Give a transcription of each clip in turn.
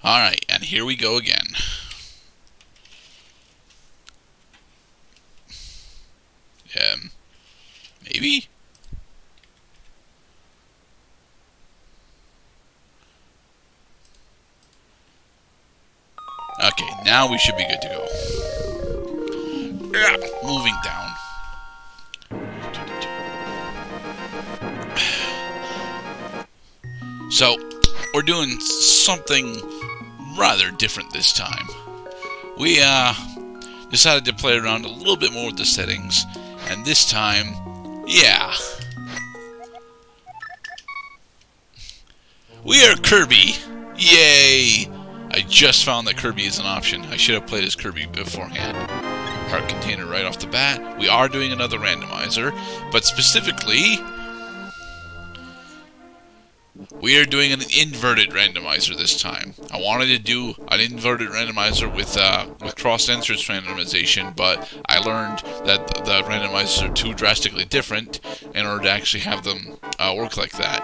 Alright, and here we go again. Maybe? Okay, now we should be good to go. Yeah, moving down. So, we're doing something rather different this time. We decided to play around a little bit more with the settings, and this time, yeah. We are Kirby! Yay! I just found that Kirby is an option. I should have played as Kirby beforehand. Heart container right off the bat. We are doing another randomizer, but specifically, we are doing an inverted randomizer this time. I wanted to do an inverted randomizer with cross-entrance randomization, but I learned that the randomizers are too drastically different in order to actually have them work like that.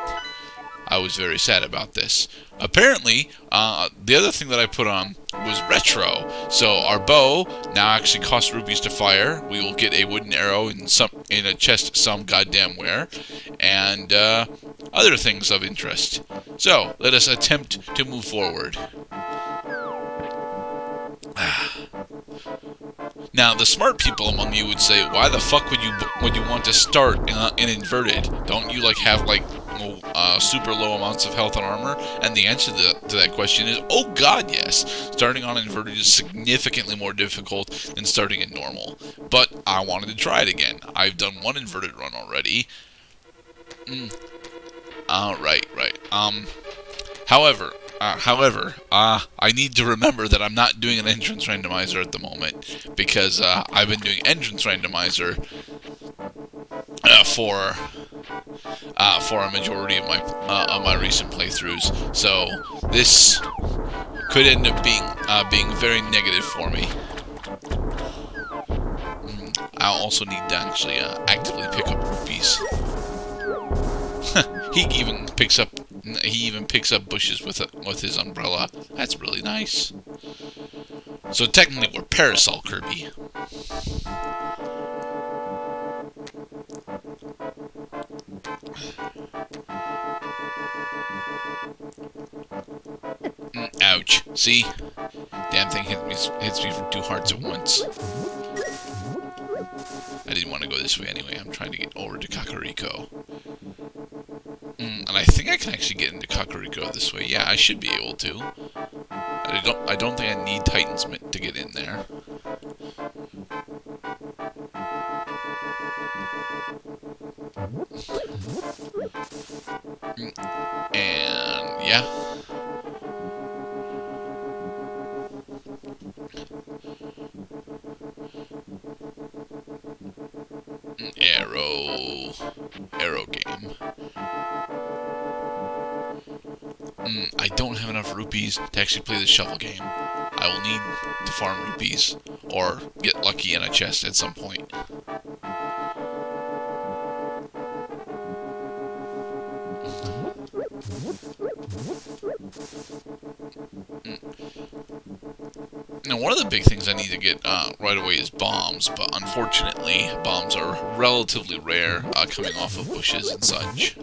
I was very sad about this. Apparently, the other thing that I put on was retro. So our bow now actually costs rupees to fire. We will get a wooden arrow in a chest some goddamn where, and other things of interest. So let us attempt to move forward. Now, the smart people among you would say, "Why the fuck would you want to start in inverted? Don't you have super low amounts of health and armor?" And the answer to that question is, oh god, yes. Starting on inverted is significantly more difficult than starting in normal. But I wanted to try it again. I've done one inverted run already. Right. However, I need to remember that I'm not doing an entrance randomizer at the moment, because I've been doing entrance randomizer for a majority of my recent playthroughs. So this could end up being very negative for me. I'll also need to actually actively pick up rupees. He even picks up bushes with his umbrella. That's really nice. So technically we're Parasol Kirby. Ouch. See? Damn thing hits me for 2 hearts at once. I didn't want to go this way anyway. I'm trying to get over to Kakariko. And I think I can actually get into Kakariko this way. Yeah, I should be able to. I don't think I need Titan's Mitt to get in there. And yeah. Arrow game. I don't have enough rupees to actually play the shovel game. I will need to farm rupees or get lucky in a chest at some point. Now, one of the big things I need to get right away is bombs, but unfortunately, bombs are relatively rare coming off of bushes and such.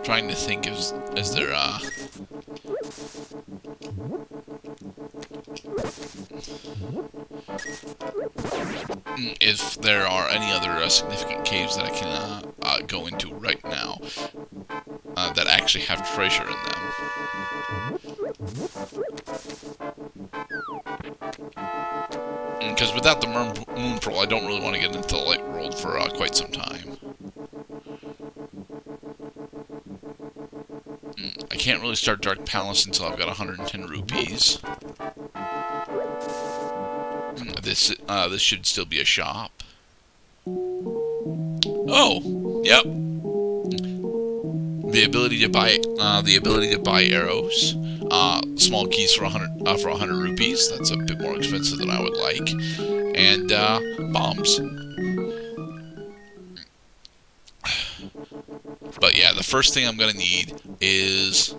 Trying to think, is there if there are any other significant caves that I can go into right now that actually have treasure in them. Because without the Moon Pearl, I don't really want to get into the Light World for quite some time. I can't really start Dark Palace until I've got 110 rupees. This should still be a shop. Oh, yep. The ability to buy arrows. Small keys for 100 rupees. That's a bit more expensive than I would like. And bombs. But yeah, the first thing I'm gonna need is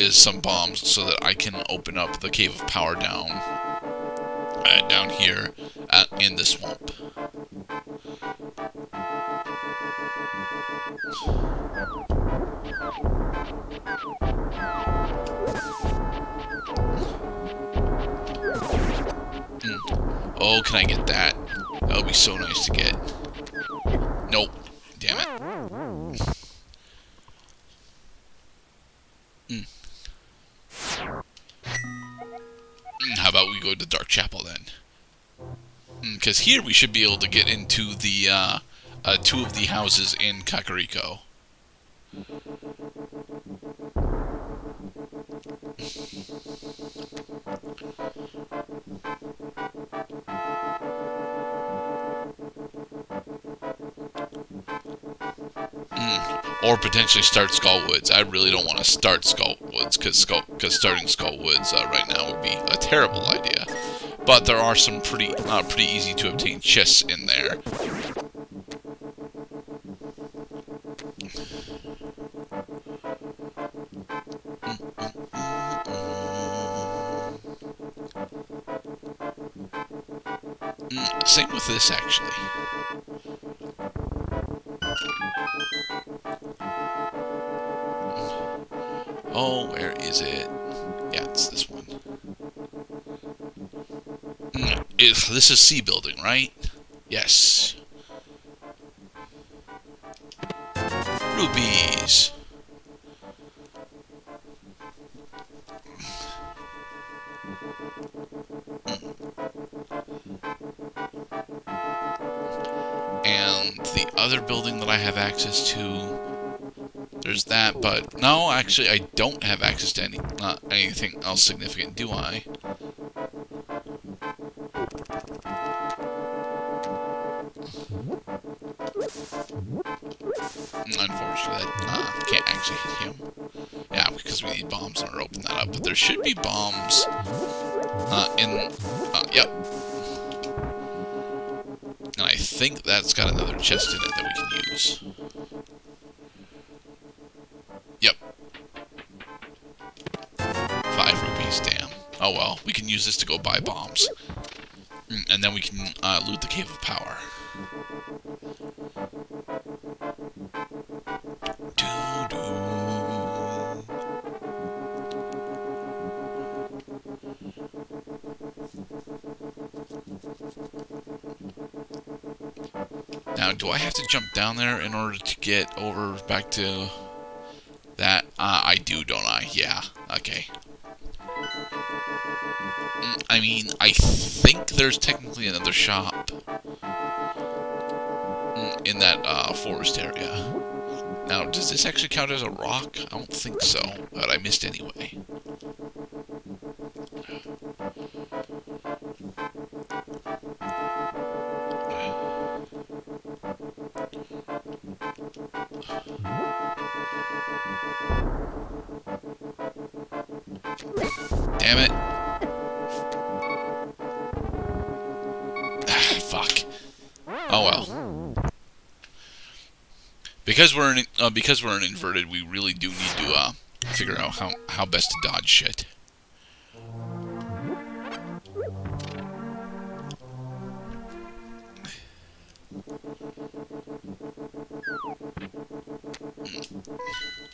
some bombs so that I can open up the Cave of Power down here in the swamp. Oh, can I get that? That would be so nice to get. Nope. Damn it. How about we go to Dark Chapel then? Because here we should be able to get into the 2 of the houses in Kakariko. Or potentially start Skullwoods. I really don't want to start Skullwoods because starting Skullwoods right now would be a terrible idea. But there are some pretty easy to obtain chests in there. Same with this, actually. Oh, where is it? Yeah, it's this one. This is C building, right? Yes. Rupees. And the other building that I have access to, there's that, but no, actually I don't have access to anything else significant, do I? Unfortunately, can't actually hit him. Yeah, because we need bombs in order to open that up. But there should be bombs yep. And I think that's got another chest in it that we can use. Yep. 5 rupees, damn. Oh well, we can use this to go buy bombs. And then we can loot the Cave of Power. Now, do I have to jump down there in order to get over back to that? I do, don't I? Yeah, okay. I mean, I think there's technically another shop in that forest area. Now, does this actually count as a rock? I don't think so, but I missed anyway. Damn it. Fuck. Oh well. Because we're in inverted, we really do need to figure out how best to dodge shit.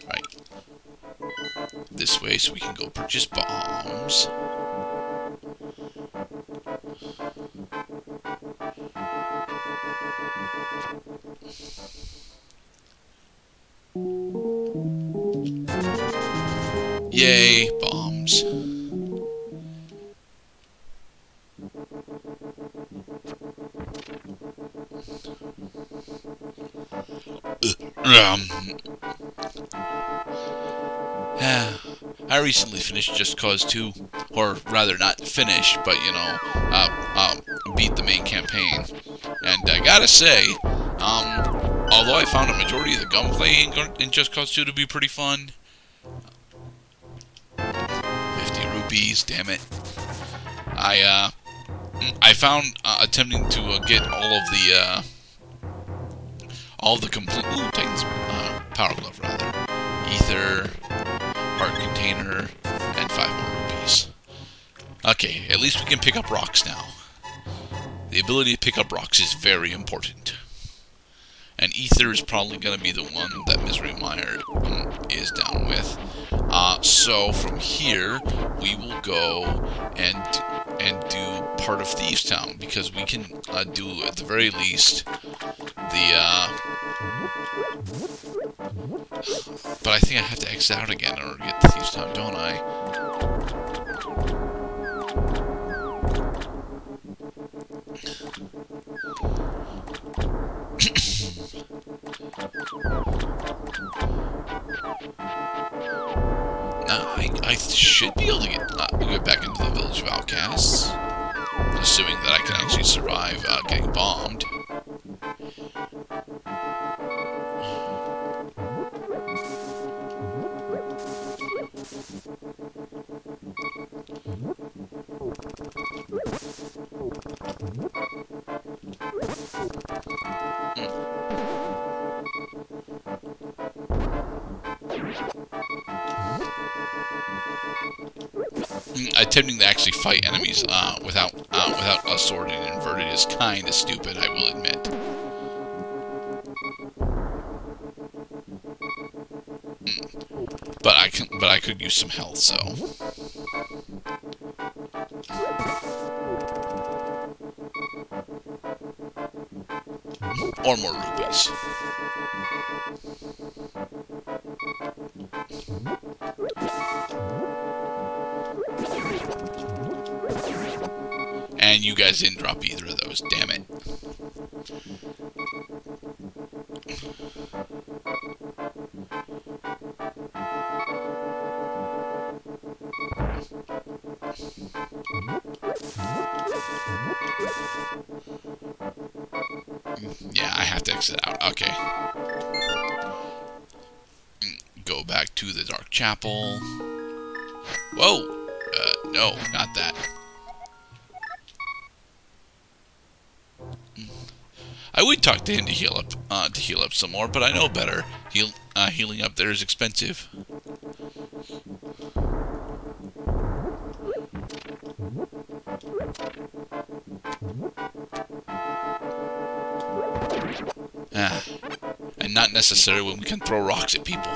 Right. This way, so we can go purchase bombs. Yay, bombs. I recently finished Just Cause 2, or rather not finished, but you know, beat the main campaign. And I gotta say, although I found a majority of the gunplay in Just Cause 2 to be pretty fun, 50 rupees, damn it. I found attempting to get all all the complete... Ooh, Titan's Power Glove, rather. Ether, Heart Container, and 5 more rupees. Okay, at least we can pick up rocks now. The ability to pick up rocks is very important. And Ether is probably going to be the one that Misery Mire is down with. So from here, we will go and do part of Thieves Town, because we can do, at the very least, the... But I think I have to exit out again in order to get to Thieves Town, don't I? I should be able to get back into the Village of Outcasts, assuming that I can actually survive getting bombed. Attempting to actually fight enemies without a sword and inverted is kind of stupid, I will admit. But I could use some health, so. Or more rupees. And you guys didn't drop either of those, damn it. Yeah, I have to exit out. Okay. Go back to the Dark Chapel. Whoa! No, not that. I would talk to him to heal up some more, but I know better. Healing up there is expensive. And not necessarily when we can throw rocks at people.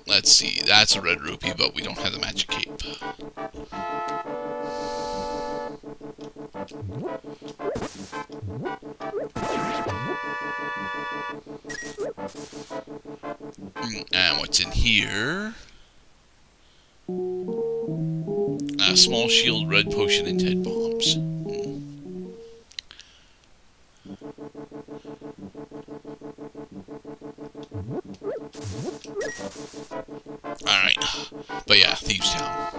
Let's see, that's a red rupee, but we don't have the magic cape. And what's in here? A small shield, red potion, and 10 bombs. Alright, but yeah, Thieves Town.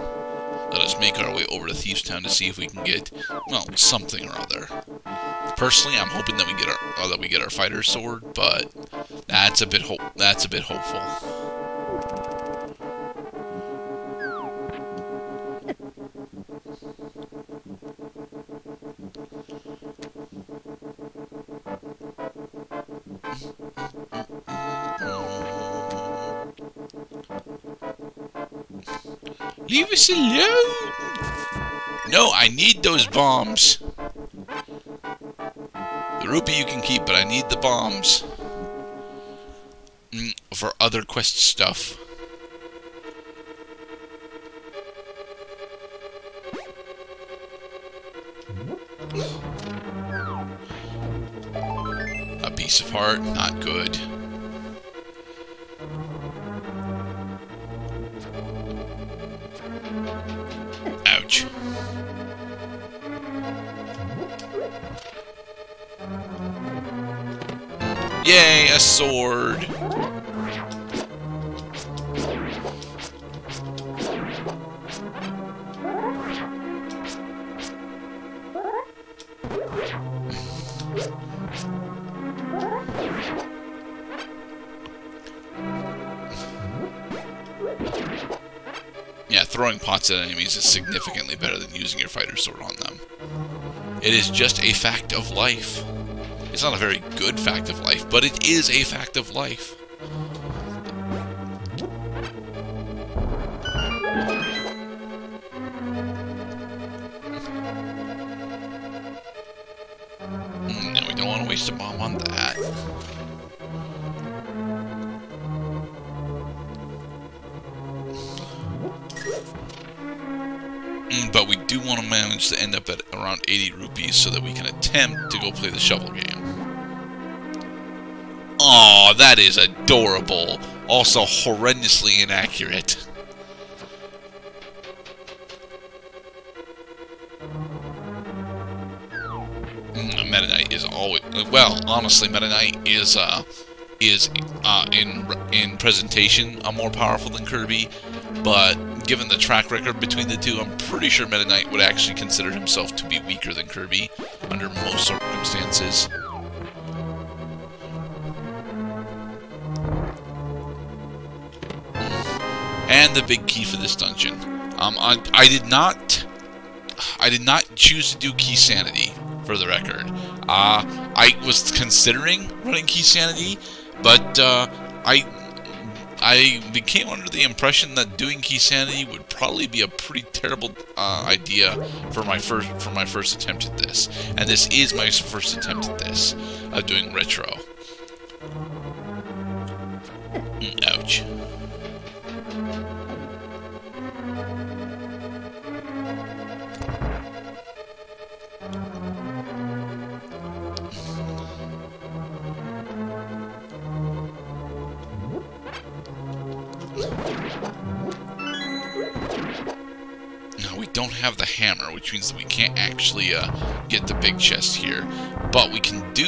Let us make our way over to Thieves Town to see if we can get, well, something or other. Personally, I'm hoping that we get our fighter sword, but that's a bit hopeful. Leave us alone! No, I need those bombs. The rupee you can keep, but I need the bombs. For other quest stuff. A piece of heart, not good. Ouch. Yay, a sword. throwing pots at enemies is significantly better than using your fighter sword on them. It is just a fact of life. It's not a very good fact of life, but it is a fact of life. No, we don't want to waste a bomb on that. But we do want to manage to end up at around 80 rupees so that we can attempt to go play the shovel game. Aw, that is adorable. Also horrendously inaccurate. Meta Knight is always... Well, honestly, Meta Knight is in presentation more powerful than Kirby, but given the track record between the two, I'm pretty sure Meta Knight would actually consider himself to be weaker than Kirby under most circumstances. And the big key for this dungeon. I did not choose to do Key Sanity, for the record. I was considering running Key Sanity, but I became under the impression that doing Key Sanity would probably be a pretty terrible idea for my first attempt at this. And this is my first attempt at this, of doing retro. Ouch. Now, we don't have the hammer, which means that we can't actually get the big chest here. But we can do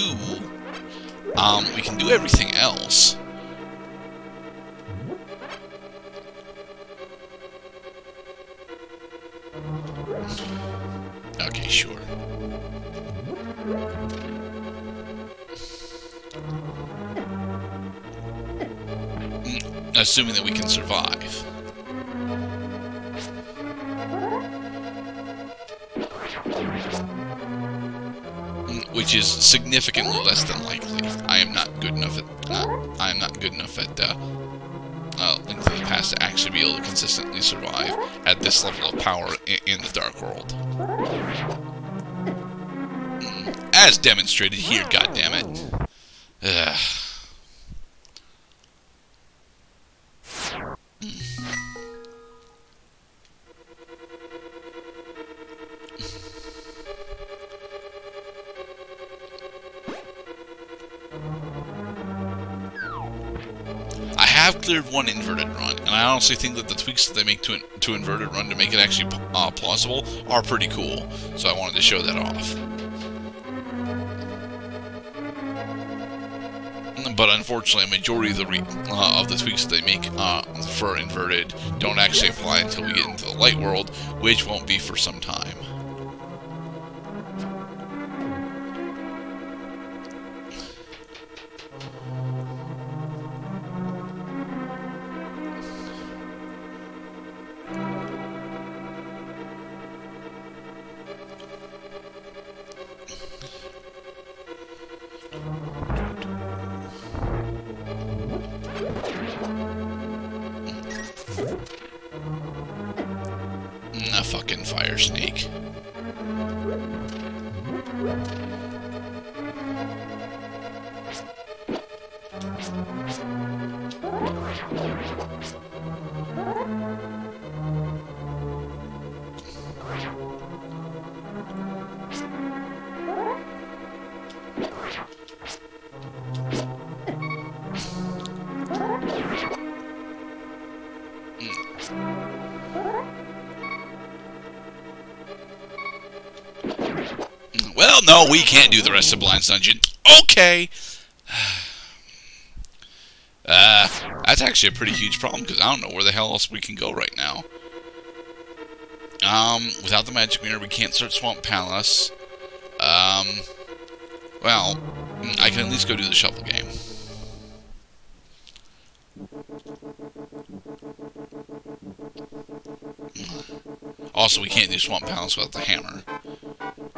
everything else. Okay, sure. Assuming that we can survive. Which is significantly less than likely. I am not good enough at Link to the Past to actually be able to consistently survive at this level of power in the Dark World. As demonstrated here, goddammit. Ugh. I have cleared one inverted run, and I honestly think that the tweaks that they make to inverted run to make it actually plausible are pretty cool. So I wanted to show that off. But unfortunately, a majority of the tweaks that they make for inverted don't actually apply until we get into the light world, which won't be for some time. A fucking fire snake. Well, no, we can't do the rest of Blind's Dungeon. Okay. That's actually a pretty huge problem, because I don't know where the hell else we can go right now. Without the magic mirror, we can't start Swamp Palace. Well, I can at least go do the shovel game. Also, we can't do Swamp Palace without the hammer.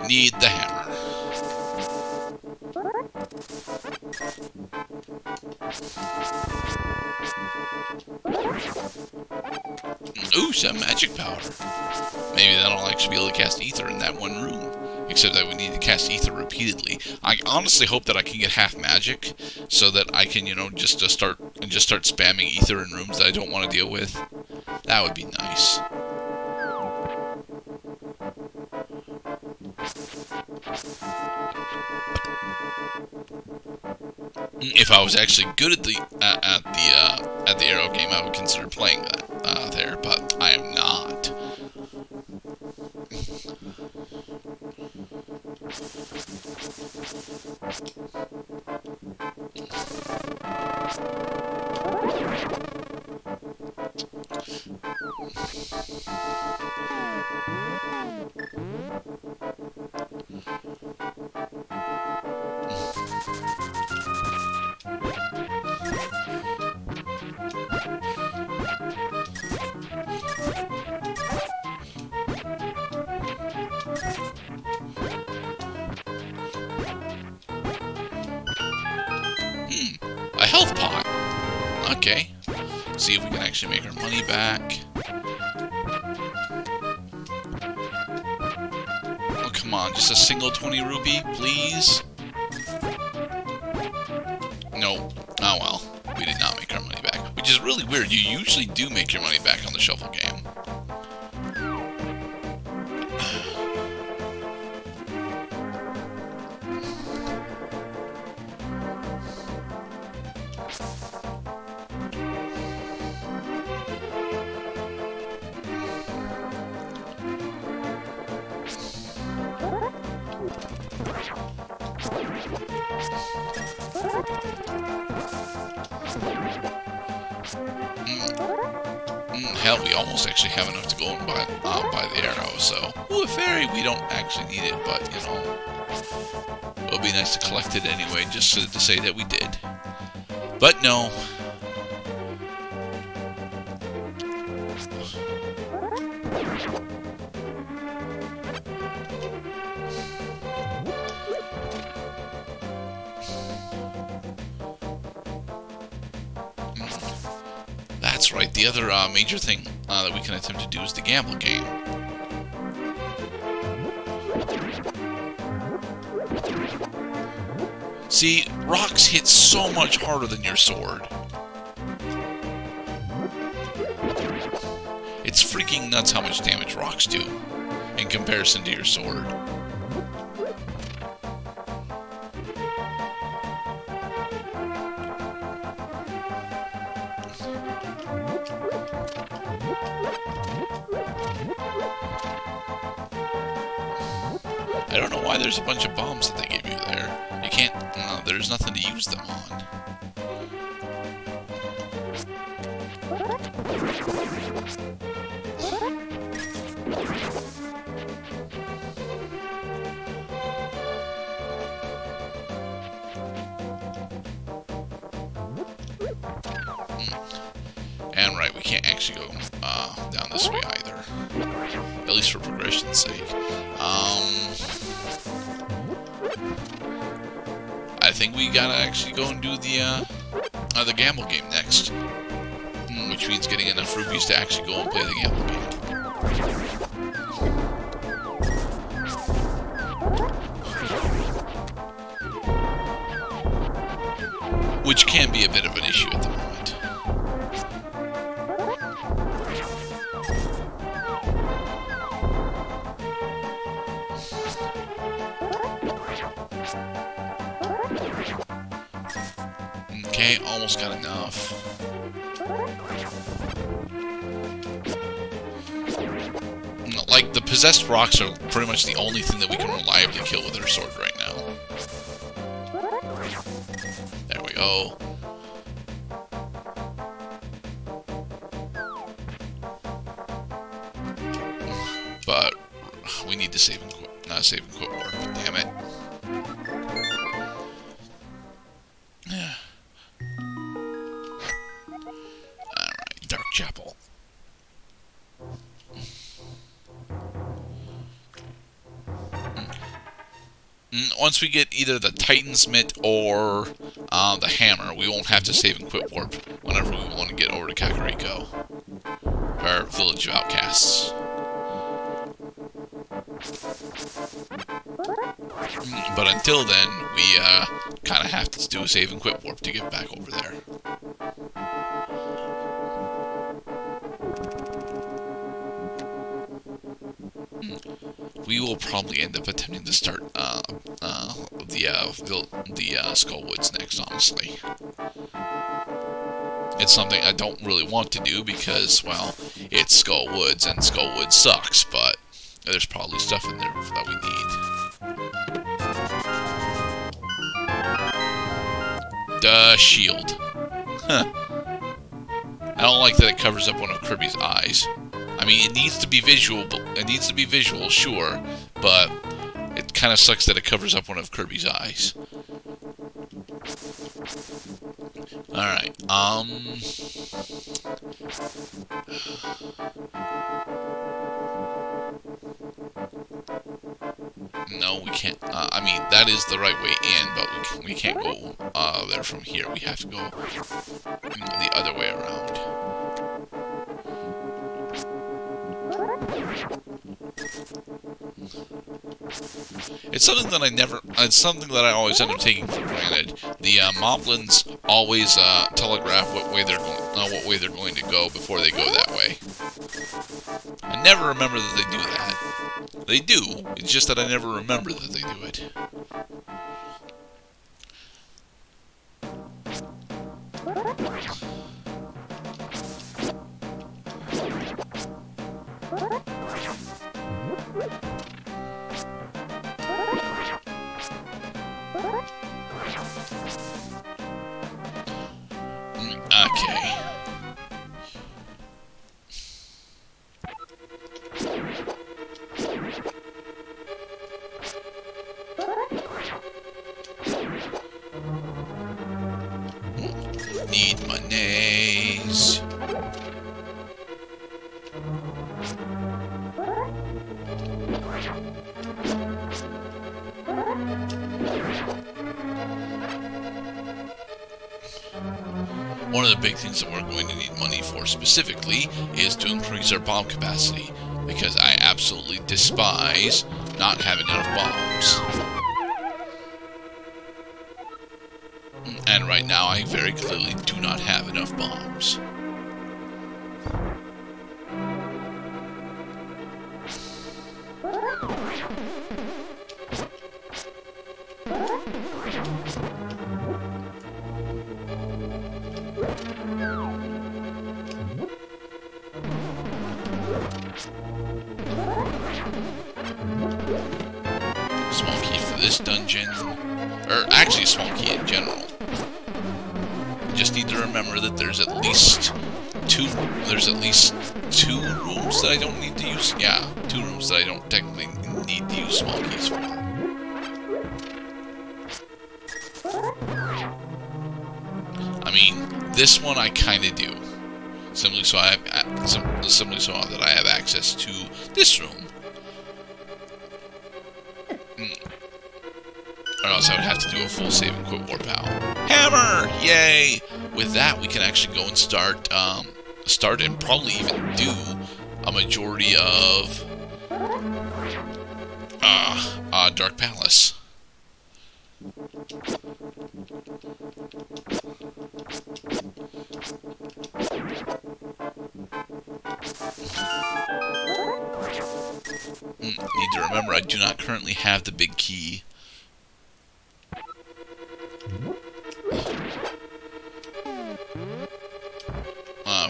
Need the hammer. Ooh, some magic powder. Maybe that'll actually be able to cast ether in that one room. Except that we need to cast ether repeatedly. I honestly hope that I can get half magic, so that I can, you know, just start spamming ether in rooms that I don't want to deal with. That would be nice. If I was actually good at the arrow game, I would consider playing that there, but I am not. A health pot. Okay. See if we can actually make our money back. Oh, come on. Just a single 20 rupee, please? No. Oh, well. We did not make our money back. Which is really weird. You usually do make your money back on the shuffle game. Hell, we almost actually have enough to go and buy the arrow, so... Ooh, a fairy! We don't actually need it, but, you know... It would be nice to collect it anyway, just to say that we did. But no. That's right, the other major thing that we can attempt to do is the gamble game. See, rocks hit so much harder than your sword. It's freaking nuts how much damage rocks do in comparison to your sword. I don't know why there's a bunch of bombs that they give you there. You can't, there's nothing to use them on. And right, we can't actually go down this way either. At least for progression's sake. I think we gotta actually go and do the gamble game next. Which means getting enough rupees to actually go and play the gamble game. Which can be a bit of an issue at the moment. Okay, almost got enough. Like, the possessed rocks are pretty much the only thing that we can reliably kill with our sword right now. There we go. But we need to save and quit. Not save and quit more. Damn it. Alright, Dark Chapel. Once we get either the Titan's Mitt or the hammer, we won't have to save and quit warp whenever we want to get over to Kakariko, or Village of Outcasts. But until then, we kind of have to do a save and quit warp to get back over there. We will probably end up attempting to start the Skull Woods next, honestly. It's something I don't really want to do because, well, it's Skull Woods, and Skull Woods sucks, but there's probably stuff in there that we need. Duh, shield. Huh. I don't like that it covers up one of Kirby's eyes. I mean, it needs to be visual, sure, but it kind of sucks that it covers up one of Kirby's eyes. Alright, no, we can't, I mean, that is the right way in, but we can't go, there from here. We have to go the other way around. It's something that I always end up taking for granted. The Moblins always telegraph what way they're going to go before they go that way. I never remember that they do that. They do. It's just that I never remember that they do it. Okay. Need monies. One of the big things that we're going to need money for specifically is to increase our bomb capacity, because I absolutely despise not having enough bombs. And right now I very clearly do not have enough bombs. Small key for this dungeon, or actually a small key in general. Just need to remember that there's at least two rooms that I don't need to use. Yeah, 2 rooms that I don't technically need to use small keys for. I mean, this one I kind of do, simply so that I have access to this room. Or else I would have to do a full save and quit warp out. Hammer! Yay! With that, we can actually go and start and probably even do a majority of Dark Palace. Need to remember, I do not currently have the big key.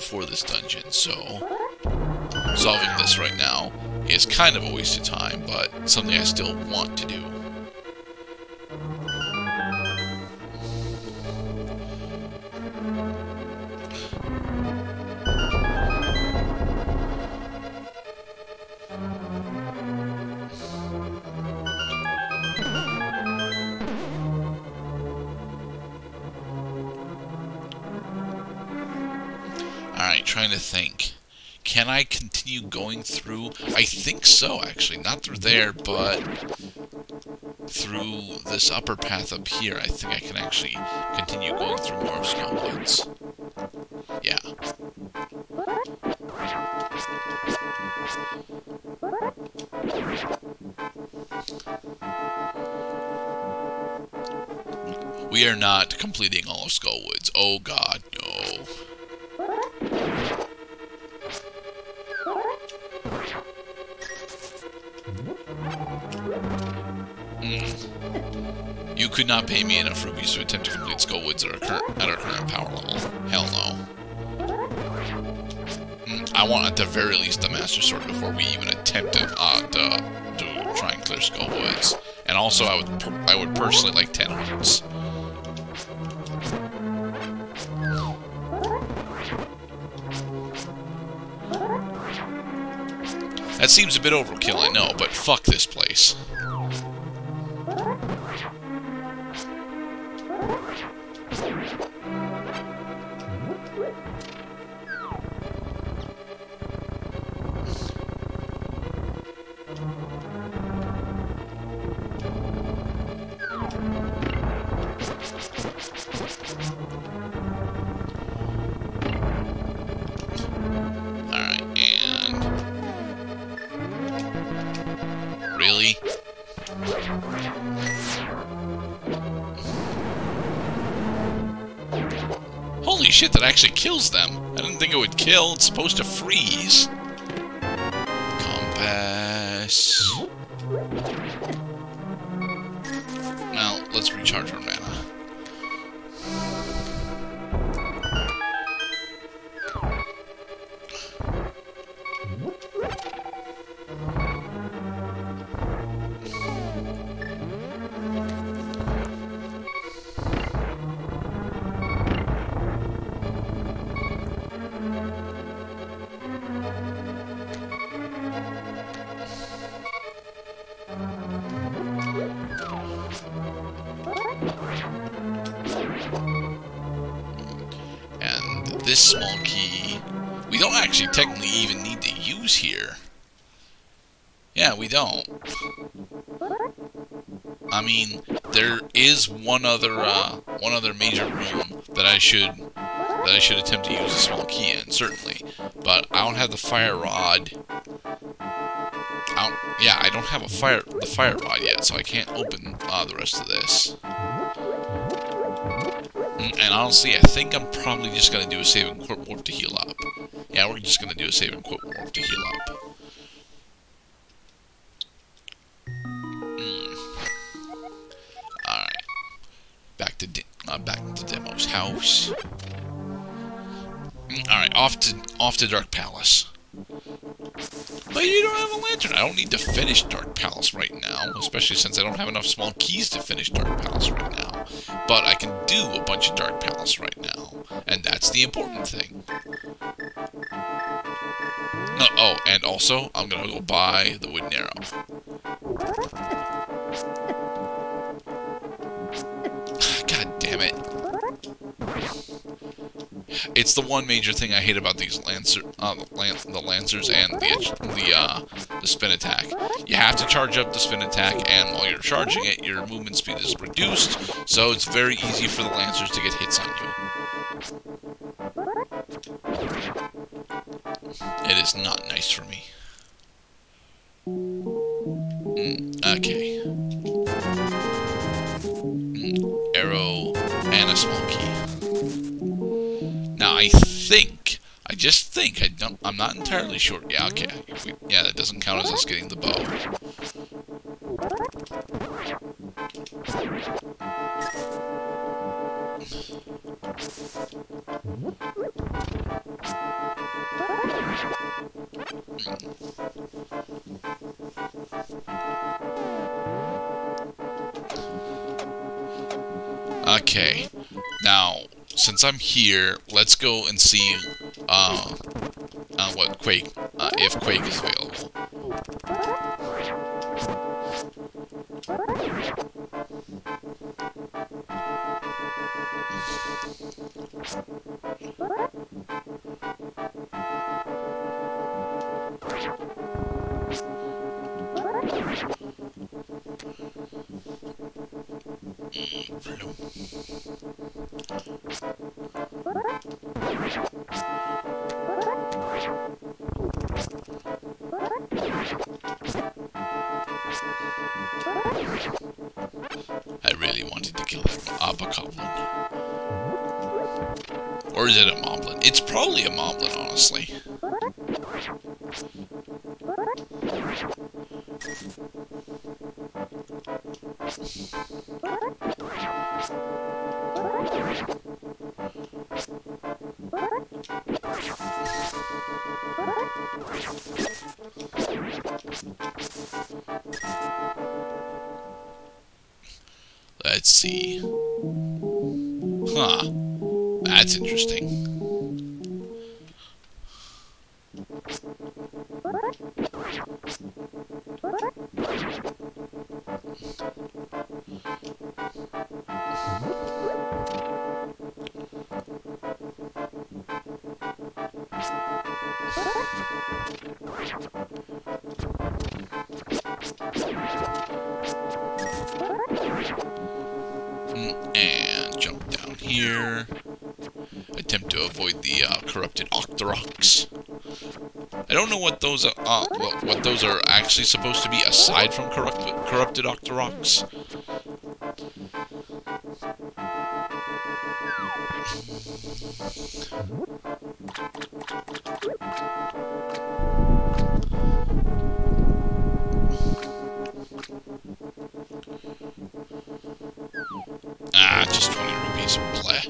For this dungeon, so solving this right now is kind of a waste of time, but something I still want to do. Alright, trying to think. Can I continue going through? I think so, actually. Not through there, but through this upper path up here, I think I can actually continue going through more of Skullwoods. Yeah. We are not completing all of Skullwoods. Oh god, no. You could not pay me enough rubies to attempt to complete Skullwoods at our current power level. Hell no. I want at the very least the Master Sword before we even attempt to try and clear Skullwoods. And also, I would personally like 10 hearts. That seems a bit overkill, I know, but fuck this place. Really? Holy shit, that actually kills them. I didn't think it would kill. It's supposed to freeze. Compass. Well, let's recharge our mana. This small key, we don't actually technically even need to use here. Yeah, we don't. I mean, there is one other major room that I should attempt to use a small key in, certainly. But I don't have the fire rod. I don't have the fire rod yet, so I can't open the rest of this. And honestly, I think I'm probably just going to do a save and quote warp to heal up. Yeah, we're just going to do a save and quote warp to heal up. Alright. Back to Demo's house. Alright, off to Dark Palace. But you don't have a lantern. I don't need to finish Dark Palace right now, especially since I don't have enough small keys to finish Dark Palace right now. But I can do a bunch of Dark Palace right now, and that's the important thing. No, oh, and also, I'm gonna go buy the wooden arrow. God damn it. It's the one major thing I hate about these the Lancers and the spin attack. You have to charge up the spin attack, and while you're charging it, your movement speed is reduced, so it's very easy for the Lancers to get hits on you. It is not nice for me. Okay. Arrow and a small key. Now, I'm not entirely sure. Yeah, okay. Yeah, that doesn't count as us getting the bow. Okay. Now, since I'm here, let's go and see what Quake, if Quake is available. I really wanted to kill that bokoblin. Or is it a moblin? It's probably a moblin, honestly. Let's see. Huh. That's interesting. And jump down here. Attempt to avoid the corrupted Octoroks. I don't know what those what those are actually supposed to be aside from corrupted Octoroks. Ah, just 20 rupees. Bleh.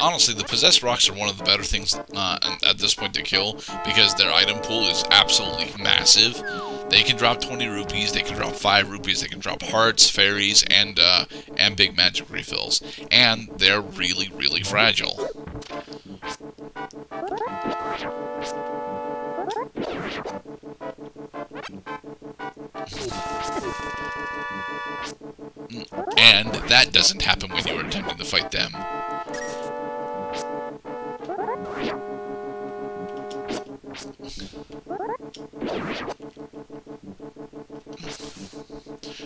Honestly, the possessed rocks are one of the better things at this point to kill, because their item pool is absolutely massive. They can drop 20 rupees, they can drop 5 rupees, they can drop hearts, fairies, and big magic refills. And they're really, really fragile. And that doesn't happen when you are attempting to fight them.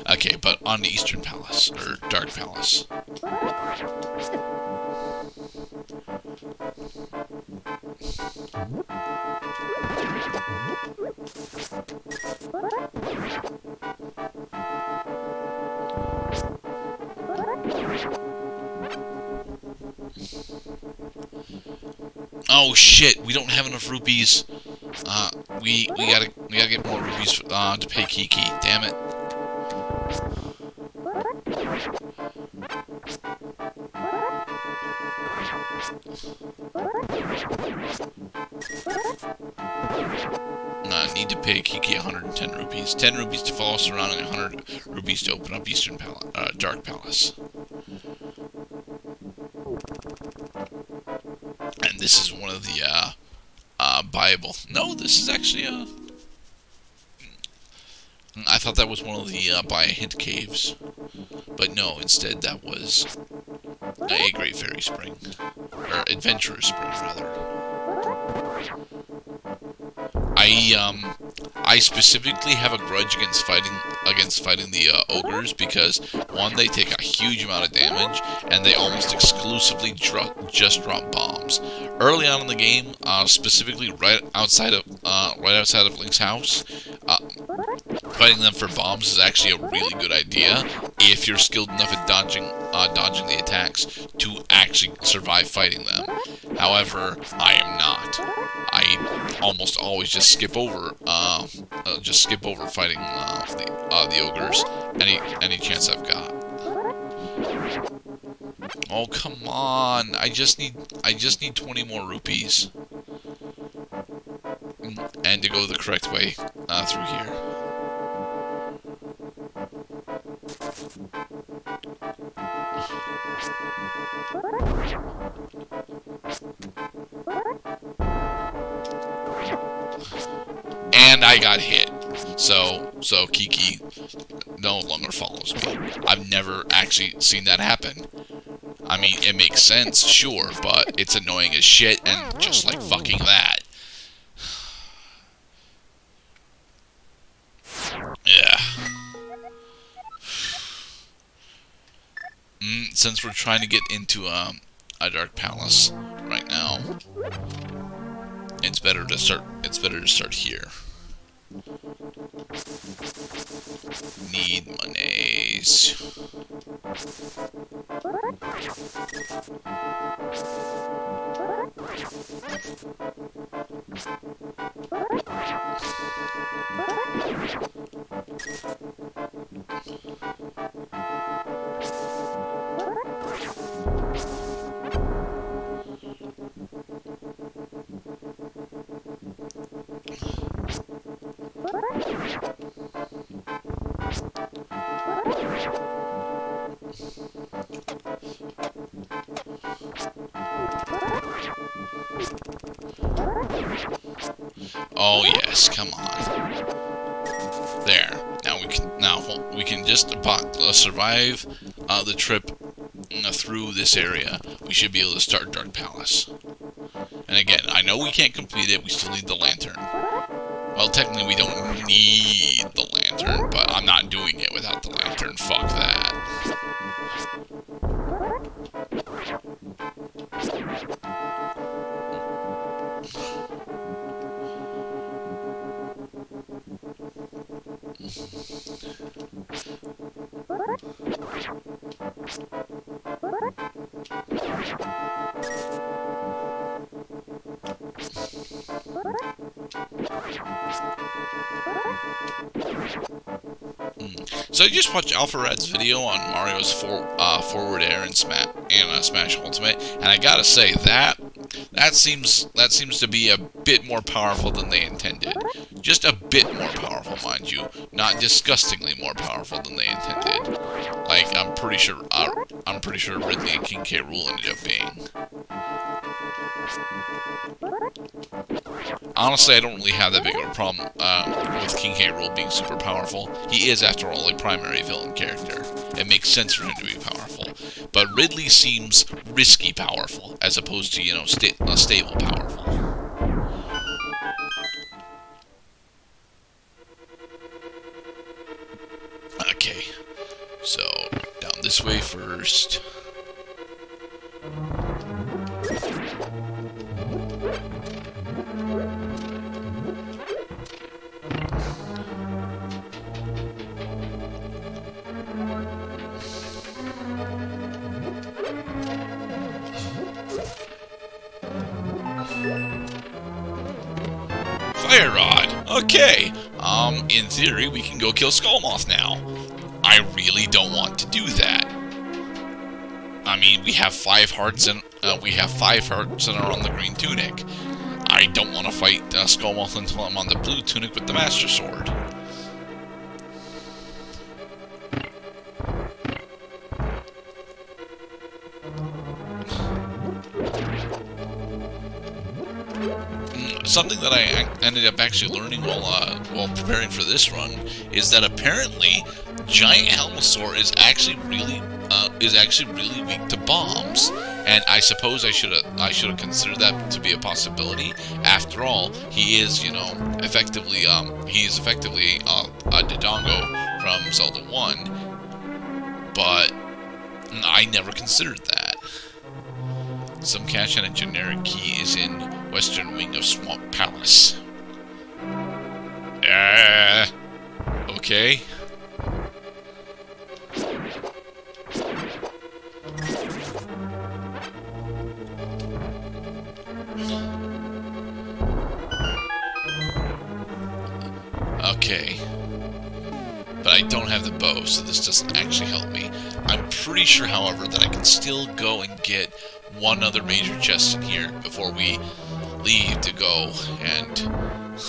Okay, but on the Eastern Palace, or Dark Palace. Oh shit, we don't have enough rupees. We gotta get more rupees to pay Kiki. Damn it. Need to pay Kiki 110 rupees. 10 rupees to follow us around and 100 rupees to open up Eastern Dark Palace. And this is one of the buyable. No, this is actually I thought that was one of the buy a hint caves, but no. Instead, that was a Great Fairy Spring, or Adventurer Spring, rather. I specifically have a grudge against fighting the ogres because, one, they take a huge amount of damage, and they almost exclusively just drop bombs. Early on in the game, specifically right outside of Link's house, fighting them for bombs is actually a really good idea if you're skilled enough at dodging the attacks to actually survive fighting them. However, I am not. I almost always just skip over fighting the ogres any chance I've got. Oh, come on! I just need 20 more rupees, and to go the correct way through here. And I got hit. So Kiki no longer follows me. I've never actually seen that happen. I mean, it makes sense, sure, but it's annoying as shit, and just like fucking that. Yeah. Since we're trying to get into a dark palace right now, it's better to start. It's better to start here. Need monies. Oh yes, come on. There. Now we can just survive the trip through this area. We should be able to start Dark Palace. And again, I know we can't complete it. We still need the lantern. Well, technically we don't need the lantern, but I'm not doing it without the lantern. Fuck that. So I just watched Alpharad's video on Mario's forward air and Smash Ultimate, and I gotta say that seems to be a bit more powerful than they intended. Just a bit more powerful, mind you, not disgustingly more powerful than they intended. Like I'm pretty sure Ridley and King K. Rool ended up being. Honestly, I don't really have that big of a problem with King K. Rool being super powerful. He is, after all, a primary villain character. It makes sense for him to be powerful. But Ridley seems risky powerful, as opposed to, you know, stable powerful. Okay, so down this way first. Fire Rod! Okay, in theory, we can go kill Skullmoth now. I really don't want to do that. I mean, we have 5 hearts and are on the green tunic. I don't want to fight Skullmoth until I'm on the blue tunic with the Master Sword. Something that I ended up actually learning while preparing for this run is that apparently Giant Helmosaur is actually really weak to bombs, and I suppose I should have considered that to be a possibility. After all, he is, you know, effectively a Dodongo from Zelda 1, but I never considered that. Some cache and a generic key is in western wing of Swamp Palace. Okay. Okay. But I don't have the bow, so this doesn't actually help me. I'm pretty sure, however, that I can still go and get one other major chest in here before we leave to go and...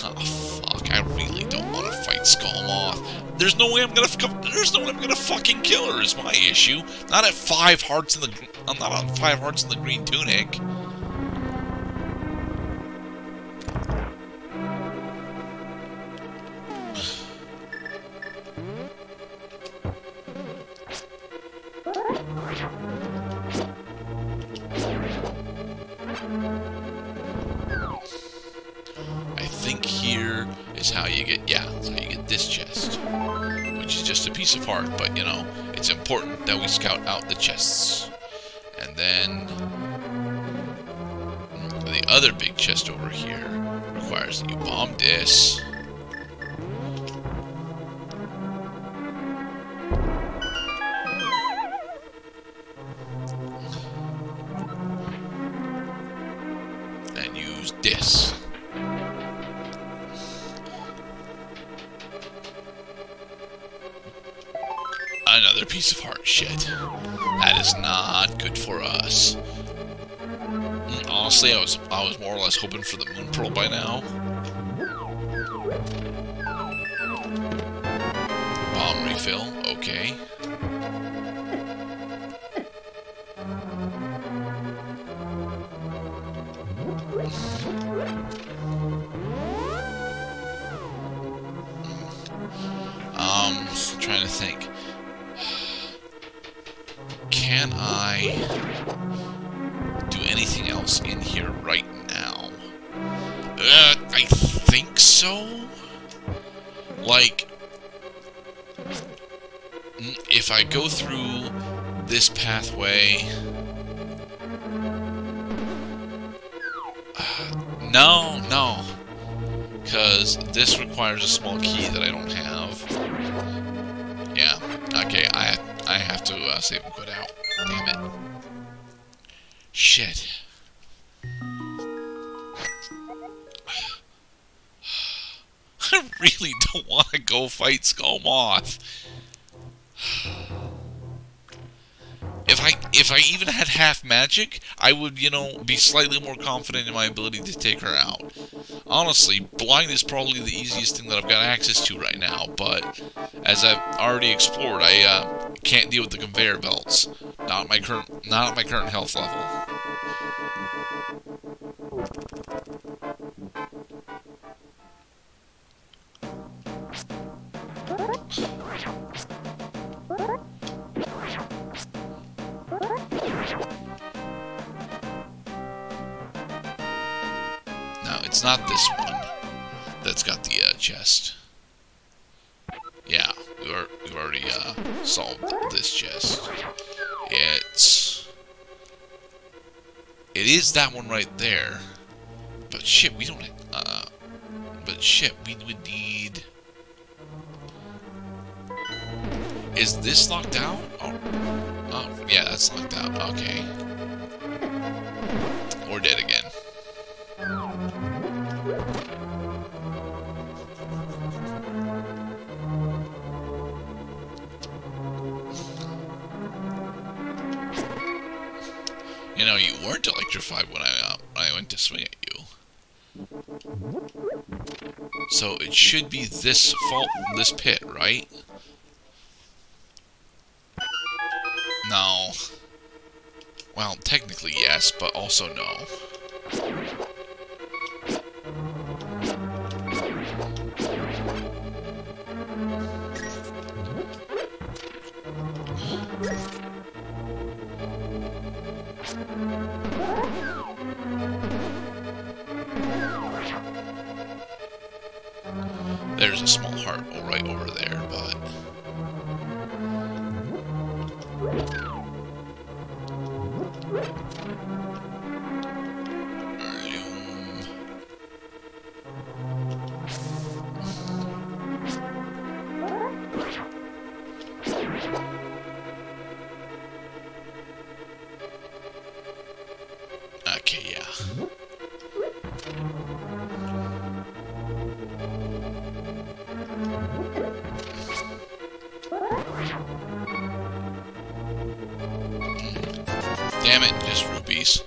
oh, fuck, I really don't want to fight Skullmoth. There's no way I'm gonna fucking kill her is my issue. Not at 5 hearts in the... I'm not on 5 hearts in the green tunic. think here is how you get, yeah, that's how you get this chest. Which is just a piece of heart, but, you know, it's important that we scout out the chests. And then the other big chest over here requires that you bomb this. And use this. Another piece of heart. Shit. That is not good for us. Honestly, I was more or less hoping for the moon pearl by now. Bomb refill, okay. Trying to think. Can I do anything else in here right now? I think so. Like, if I go through this pathway... No. Because this requires a small key that I don't have. Yeah, okay, I have to save and quit out. Damn it. Shit. I really don't want to go fight Skull Moth. If I even had half magic, I would, you know, be slightly more confident in my ability to take her out. Honestly, blind is probably the easiest thing that I've got access to right now, but as I've already explored, I can't deal with the conveyor belts. Not at my current health level. It's not this one that's got the chest. Yeah, we've already solved this chest. It is that one right there. But shit, we don't. But shit, we would need. Is this locked out? Oh, yeah, that's locked out. Okay. We're dead again. You know, you weren't electrified when I went to swing at you. So it should be this pit, right? No. Well, technically yes, but also no. There's a small heart right over there, but... Okay, yeah. Damn it, just rupees.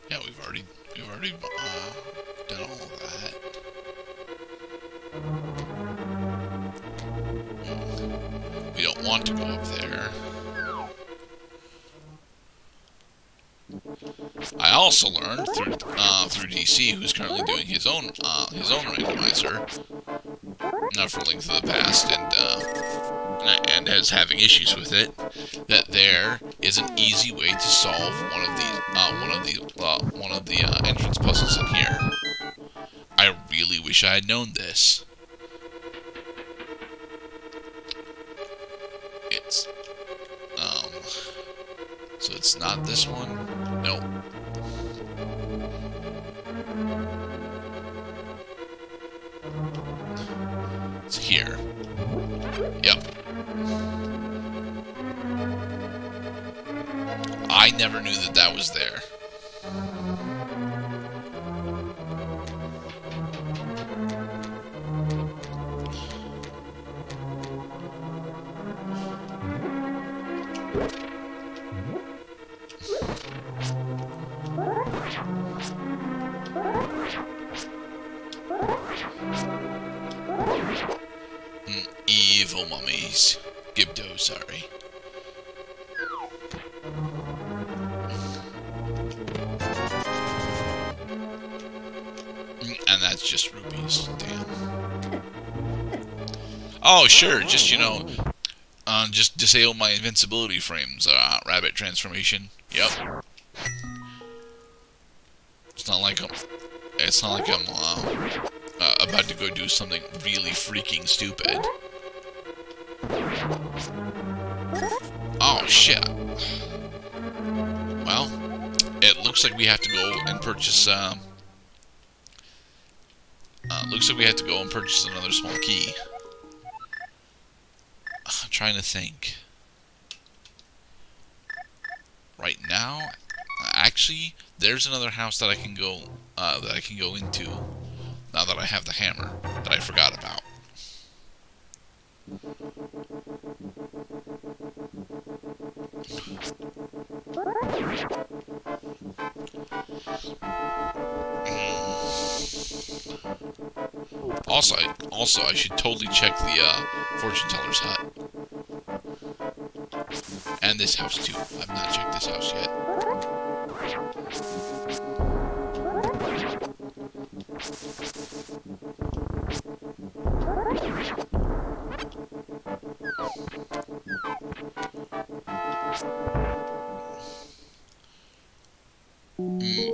Yeah, we've already done all of that. We don't want to go up there. I also learned through DC, who's currently doing his own randomizer for Link to the Past, and is having issues with it, that there is an easy way to solve one of the entrance puzzles in here. I really wish I had known this. It's so it's not this one. Nope. It's here. Yep. I never knew that that was there. Evil mummies. Gibdo, sorry. And that's just rupees. Damn. Oh, sure. Just, you know, just disable my invincibility frames. Rabbit transformation. Yep. It's not like I'm about to go do something really freaking stupid. Oh, shit. Well, it looks like we have to go and purchase, looks like we have to go and purchase another small key. I'm trying to think. Right now, actually, there's another house that I can go into now that I have the hammer that I forgot about. Also, I should totally check the fortune teller's hut. And this house too. I've not checked this house yet.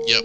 Yep.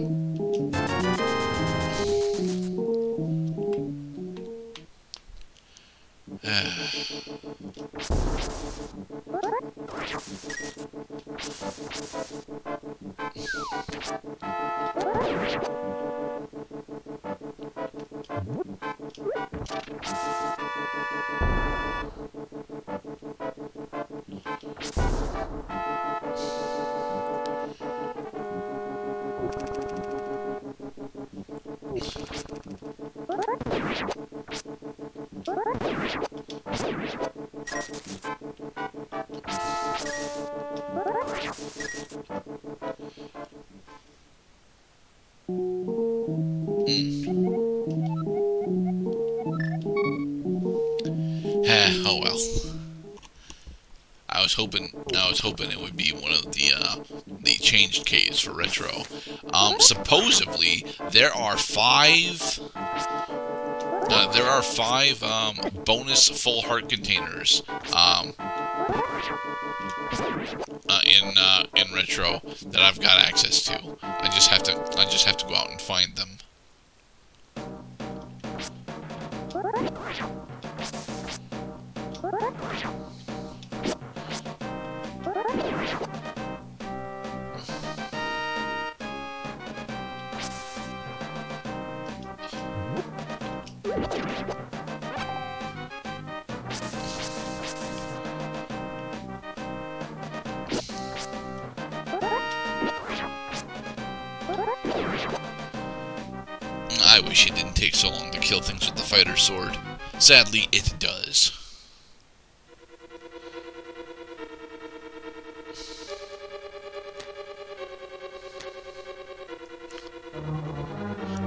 Oh well. I was hoping it would be one of the changed caves for retro. Supposedly there are five bonus full heart containers in retro that I've got access to. I just have to go out and find them. I wish it didn't take so long to kill things with the fighter sword. Sadly, it does.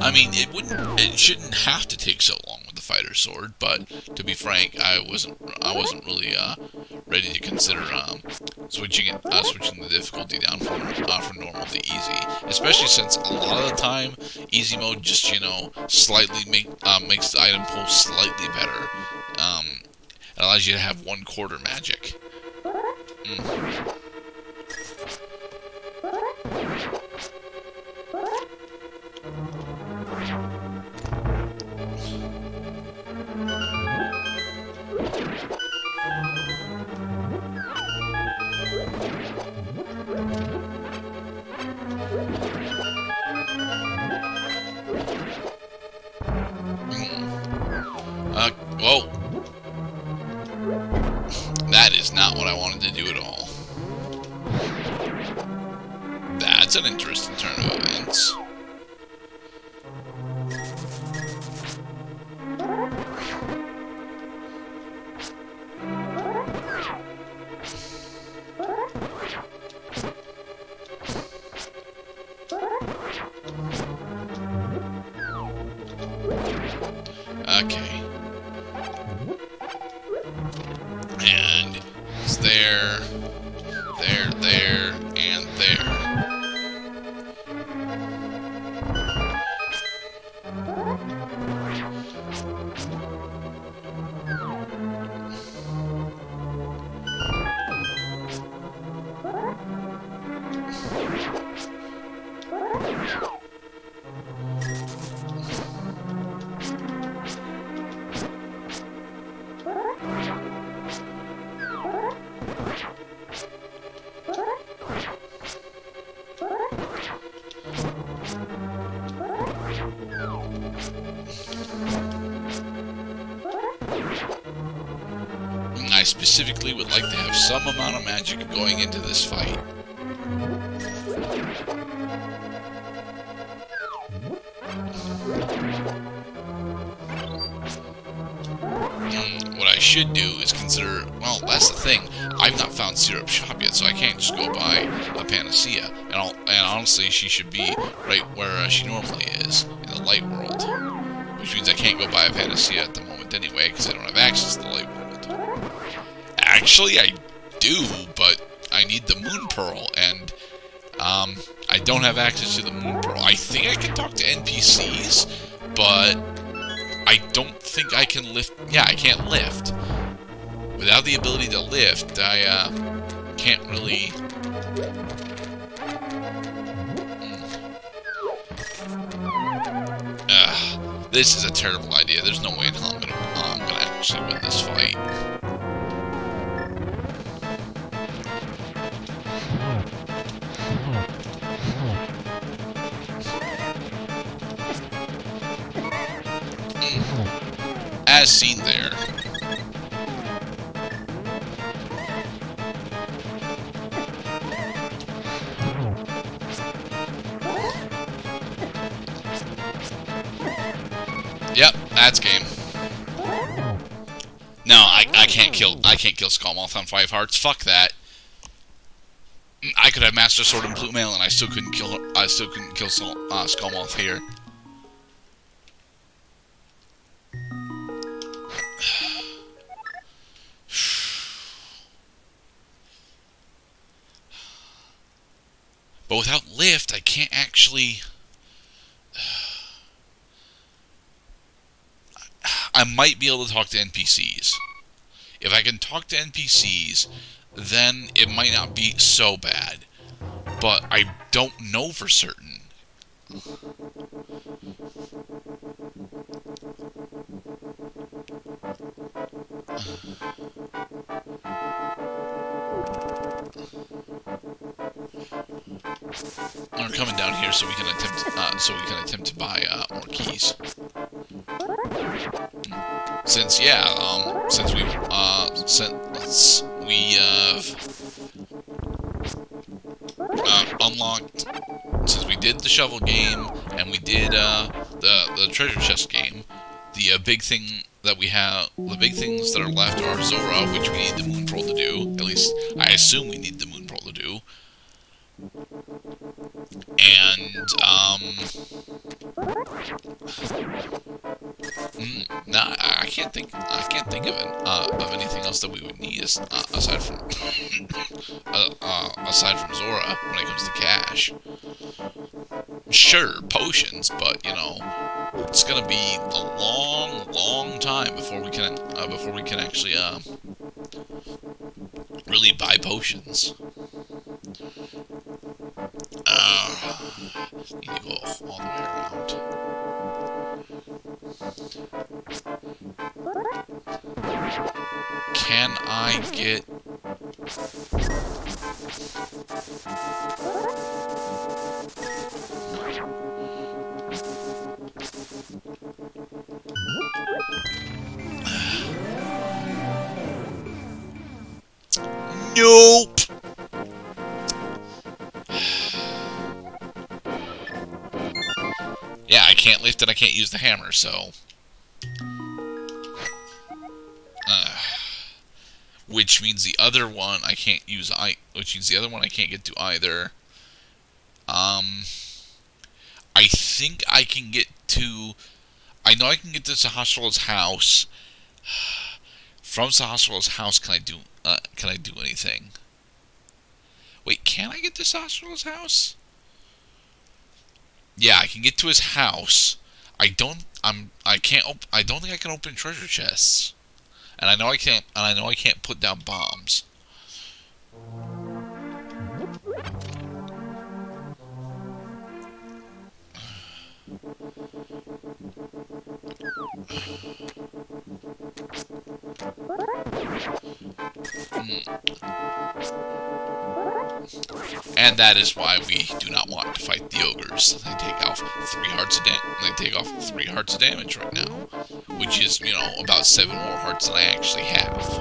I mean, it shouldn't have to take so long with the fighter sword, but to be frank, I wasn't really ready to consider switching the difficulty down from normal to easy, especially since a lot of the time easy mode just, you know, slightly makes the item pull slightly better. It allows you to have 1/4 magic. Whoa. That is not what I wanted to do at all. That's an interesting turn of events. Okay. And it's there, and there. I specifically would like to have some amount of magic going into this fight. What I should do is consider, well, that's the thing, I've not found Syrup Shop yet, so I can't just go buy a Panacea. And honestly, she should be right where she normally is, in the Light World. Which means I can't go buy a Panacea at the moment anyway, because I don't have access to the Light World. Actually, I do, but I need the Moon Pearl, and I don't have access to the Moon Pearl. I think I can talk to NPCs, but I don't think I can lift. Yeah, I can't lift. Without the ability to lift, I can't really. This is a terrible idea. There's no way in hell I'm gonna actually win this fight. As seen there. Yep, that's game. No, I can't kill Skullmoth on 5 hearts. Fuck that. I could have Master Sword and Blue Mail and I still couldn't kill Skullmoth here. But without lift, I can't actually. I might be able to talk to NPCs. If I can talk to NPCs, then it might not be so bad. But I don't know for certain. We're coming down here so we can attempt to buy more keys. Since unlocked, since we did the shovel game and we did the treasure chest game. The big thing that we have, the big things that are left are Zora, which we need the moon pearl to do. At least I assume we need the moon pearl to do. And nah, I can't think of anything else that we would need aside from aside from Zora when it comes to cash. Sure, potions, but you know, it's gonna be a long time before we can actually really buy potions. Need to go all the way around. Can I get... Nope! Yeah, I can't lift and I can't use the hammer, so... which means the other one I can't use, which means the other one I can't get to either. I think I can get to... I know I can get to Sahasrar's house. From Sahasrar's house, can I do anything? Wait, can I get to Sahasrar's house? Yeah, I can get to his house. I don't think I can open treasure chests. And I know I can't put down bombs. And that is why we do not want to fight the ogres. They take off 3 hearts of damage right now, which is, you know, about 7 more hearts than I actually have.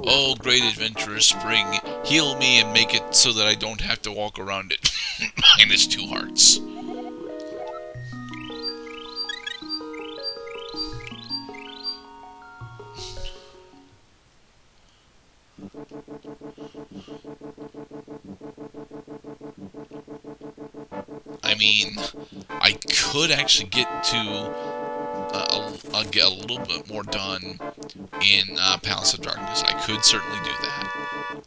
Oh, great adventurous spring, heal me and make it so that I don't have to walk around it. Minus 2 hearts. I mean, I could actually get to get a little bit more done in Palace of Darkness. I could certainly do that.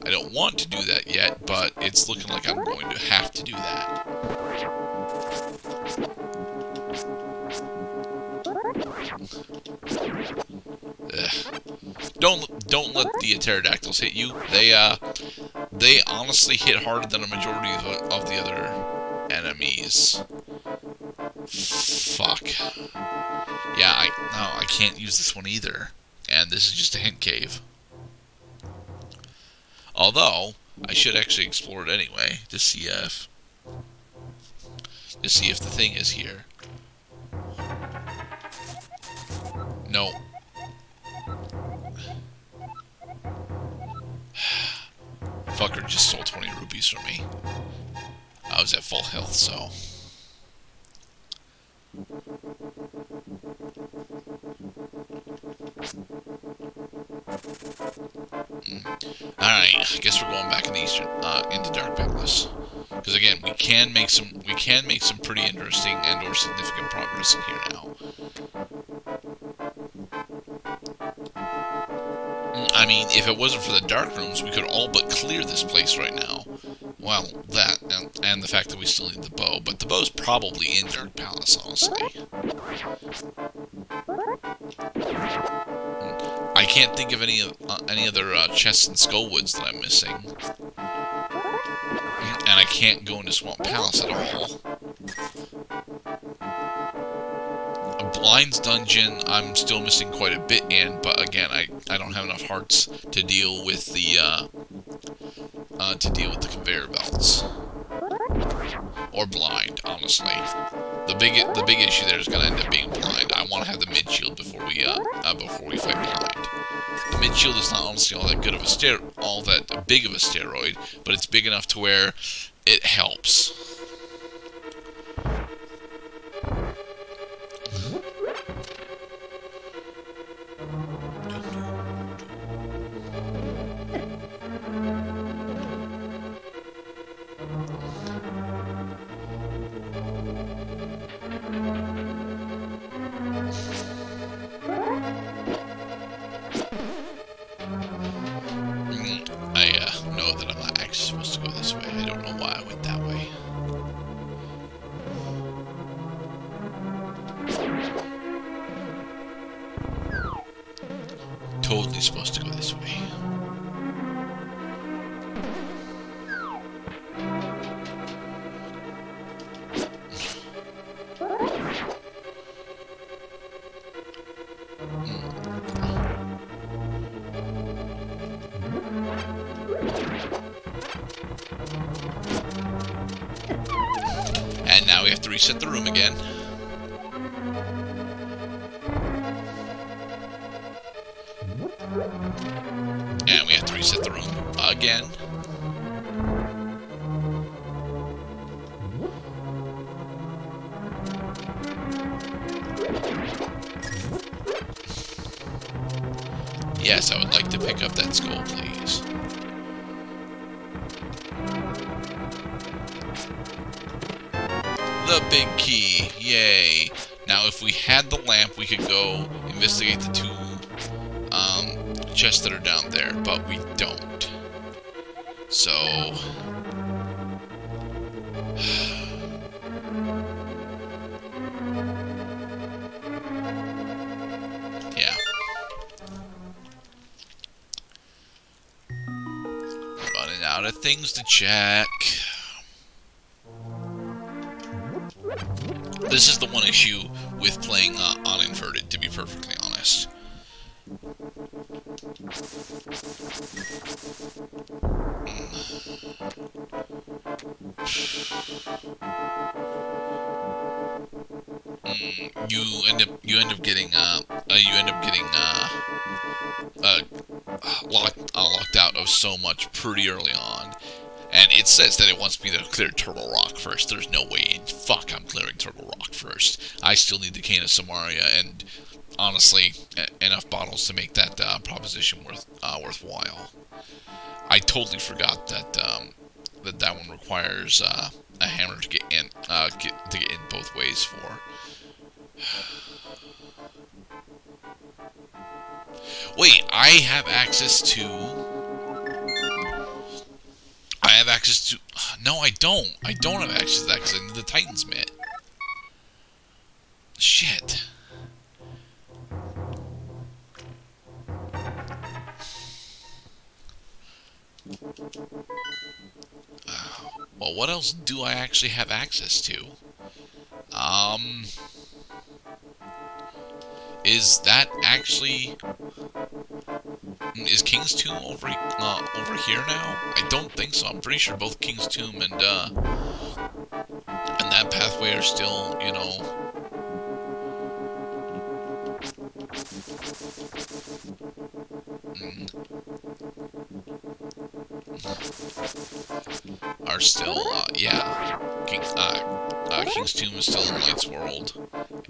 I don't want to do that yet, but it's looking like I'm going to have to do that. Ugh. Don't let the pterodactyls hit you. They honestly hit harder than a majority of the other enemies. Fuck. Yeah, I can't use this one either. And this is just a hint cave. Although, I should actually explore it anyway, to see if the thing is here. No. Fucker just stole 20 rupees from me. I was at full health, so... Alright, I guess we're going back into Dark Palace. Because again, we can make some pretty interesting and or significant progress in here now. I mean, if it wasn't for the dark rooms, we could all but clear this place right now. Well, that, and the fact that we still need the bow, but the bow's probably in Dark Palace, honestly. I can't think of any other chests and skullwoods that I'm missing. And I can't go into Swamp Palace at all. Blind's dungeon, I'm still missing quite a bit in, but again, I don't have enough hearts to deal with the conveyor belts. Or blind, honestly. The big issue there is going to end up being blind. I want to have the mid shield before we fight blind. The mid shield is not honestly all that big of a steroid, but it's big enough to where it helps. I know that I'm not actually supposed to go this way. I don't know why I went that way. Totally supposed to go this way. And now we have to reset the room again. And we have to reset the room again. Yes, I would like to pick up that skull, please. The big key. Yay. Now, if we had the lamp, we could go investigate the two chests that are down there, but we don't. So... yeah. Running out of things to check. This is the one issue with playing on inverted, to be perfectly honest. You end up getting locked out of so much pretty early on. And it says that it wants me to clear Turtle Rock first. There's no way in fuck I'm clearing Turtle Rock first. I still need the Cane of Samaria, and honestly, enough bottles to make that proposition worthwhile. I totally forgot that that one requires a hammer to get in both ways for. Wait, I have access to... No, I don't. I don't have access to that because I need the Titan's Mitt. Shit. Well, what else do I actually have access to? Is that actually... Is King's Tomb over here now? I don't think so. I'm pretty sure both King's Tomb and that pathway are still, you know... are still, yeah. King's Tomb is still in Light's World.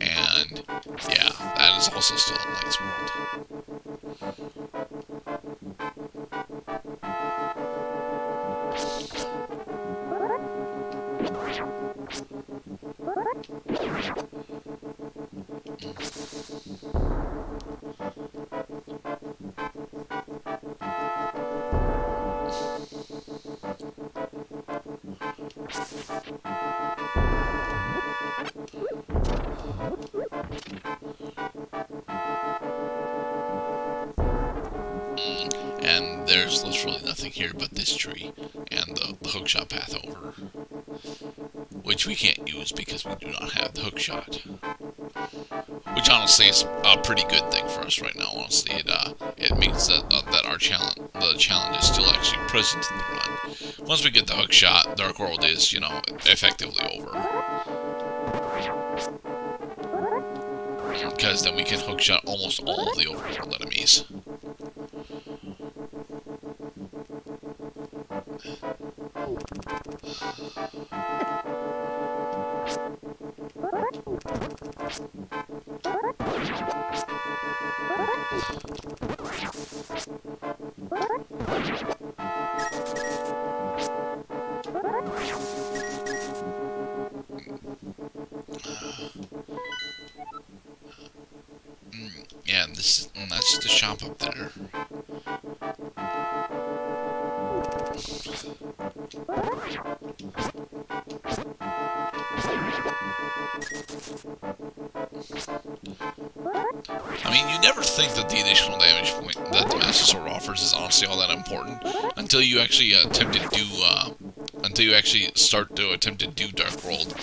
And, yeah, that is also still in Light's World. And there's literally nothing here but this tree and the hookshot path over. which we can't use because we do not have the hook shot. Which honestly is a pretty good thing for us right now. Honestly, it means that the challenge is still actually present in the run. Once we get the hook shot, Dark World is, you know, effectively over. Because then we can hook shot almost all of the overworld enemies. Yeah, that's just a shop up there. I mean, you never think that the additional damage point that the Master Sword offers is honestly all that important until you actually attempt to do, until you actually start to attempt to do Dark World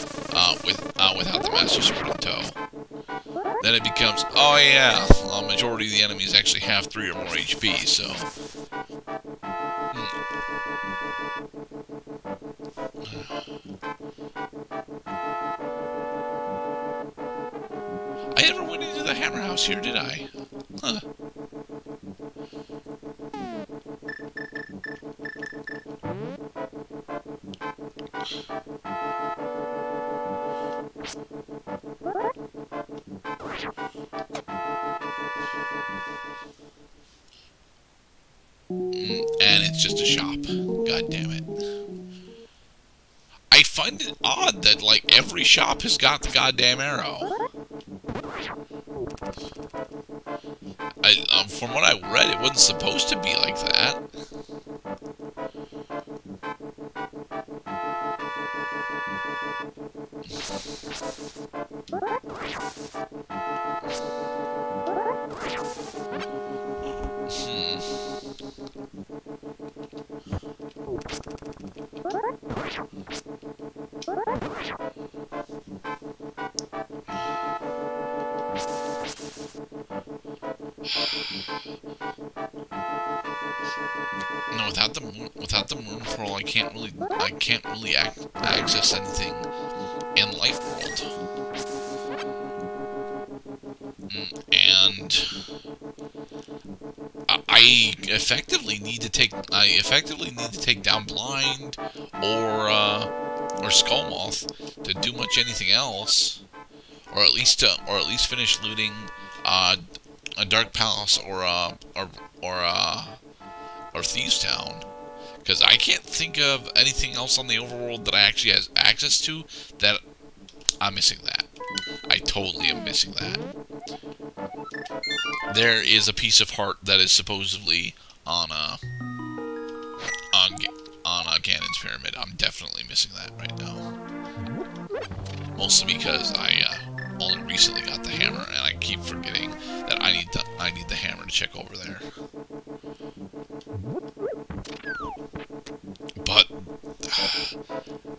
without the Master Sword in tow. Then it becomes, oh yeah, the majority of the enemies actually have 3 or more HP, so... I never went into the Hammer House here, did I? Huh. And it's just a shop. God damn it. I find it odd that, like, every shop has got the goddamn arrow. From what I read, it wasn't supposed to be like that. No, without the moon pearl, I can't really access anything in Light World. And I effectively need to take down Blind or Skullmoth to do much anything else, or at least finish looting a Dark Palace or Thieves Town, because I can't think of anything else on the overworld that I actually have access to. That I'm missing that. I totally am missing that. There is a piece of heart that is supposedly on Ganon's pyramid. I'm definitely missing that right now. Mostly because I only recently got the hammer, and I keep forgetting that I need the hammer to check over there. But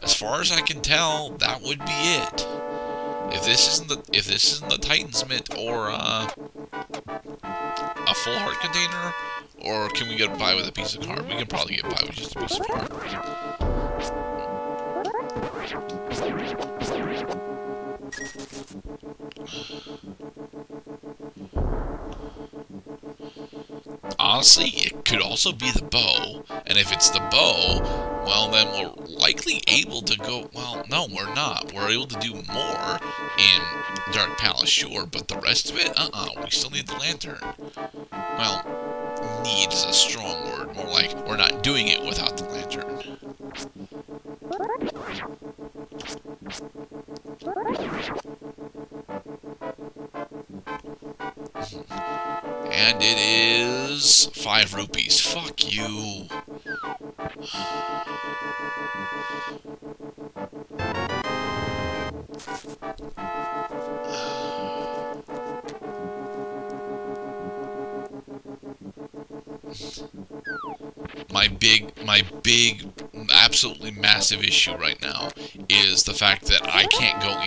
as far as I can tell, that would be it. If this isn't the Titan's Mitt or a full heart container, or can we get by with a piece of heart? We can probably get by with just a piece of heart. Honestly, it could also be the bow, and if it's the bow, well, then we're likely able to go, well, no, we're not. We're able to do more in Dark Palace, sure, but the rest of it, we still need the lantern. Well, need is a strong word, more like we're not doing it without the lantern. And it is 5 rupees. Fuck you. My big absolutely massive issue right now is the fact that I can't go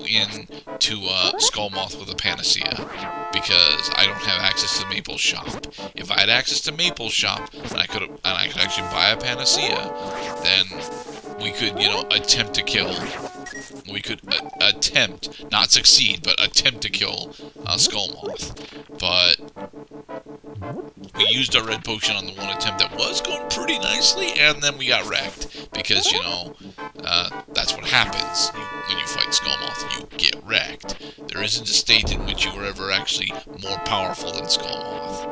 in to Skullmoth with a panacea because I don't have access to Maple's shop. If I had access to Maple's shop and I could actually buy a panacea, then we could, you know, attempt to kill. We could attempt, not succeed, but attempt to kill Skullmoth. But we used our red potion on the one attempt that was going pretty nicely, and then we got wrecked because, you know, that's what happens when you fight Skullmoth. You get wrecked. There isn't a state in which you are ever actually more powerful than Skullmoth.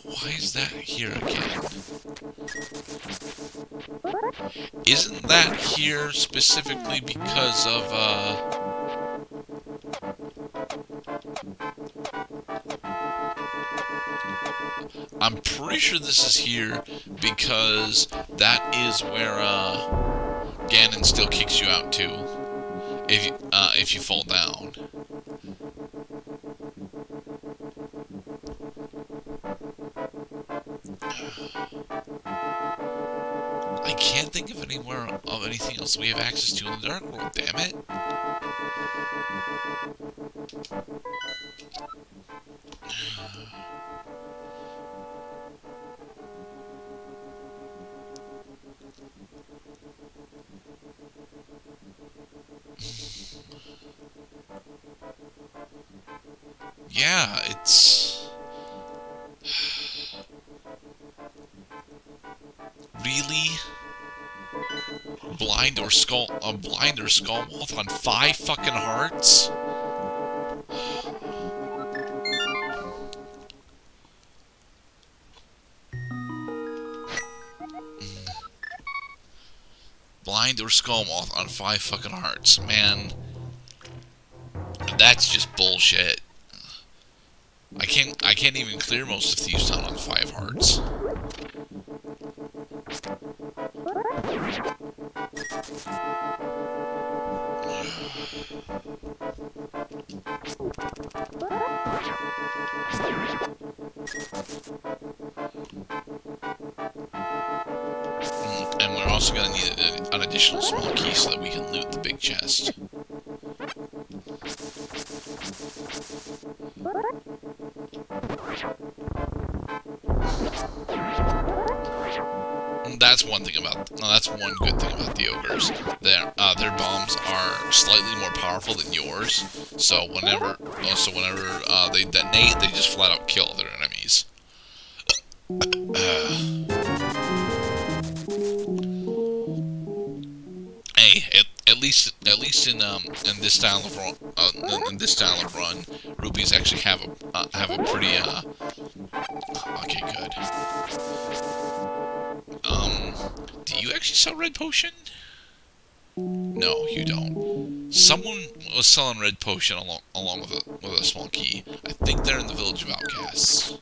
Why is that here again? Isn't that here specifically because of, I'm pretty sure this is here because that is where, Ganon still kicks you out too, if you fall down. I can't think of anywhere of anything else we have access to in the Dark World, damn it. Yeah, it's really blind or Skullmoth on 5 fucking hearts. Blind or Skullmoth on 5 fucking hearts, man. That's just bullshit. I can't even clear most of Thieves Town on 5 hearts. And we're also going to need an additional small key so that we can loot the big chest. That's one thing about. That's one good thing about the ogres. Their bombs are slightly more powerful than yours. So whenever they detonate, they just flat out kill their enemies. Hey, at least in this style of run, rupees actually have a pretty okay, good. Do you actually sell red potion? No, you don't. Someone was selling red potion along with a small key. I think they're in the village of outcasts.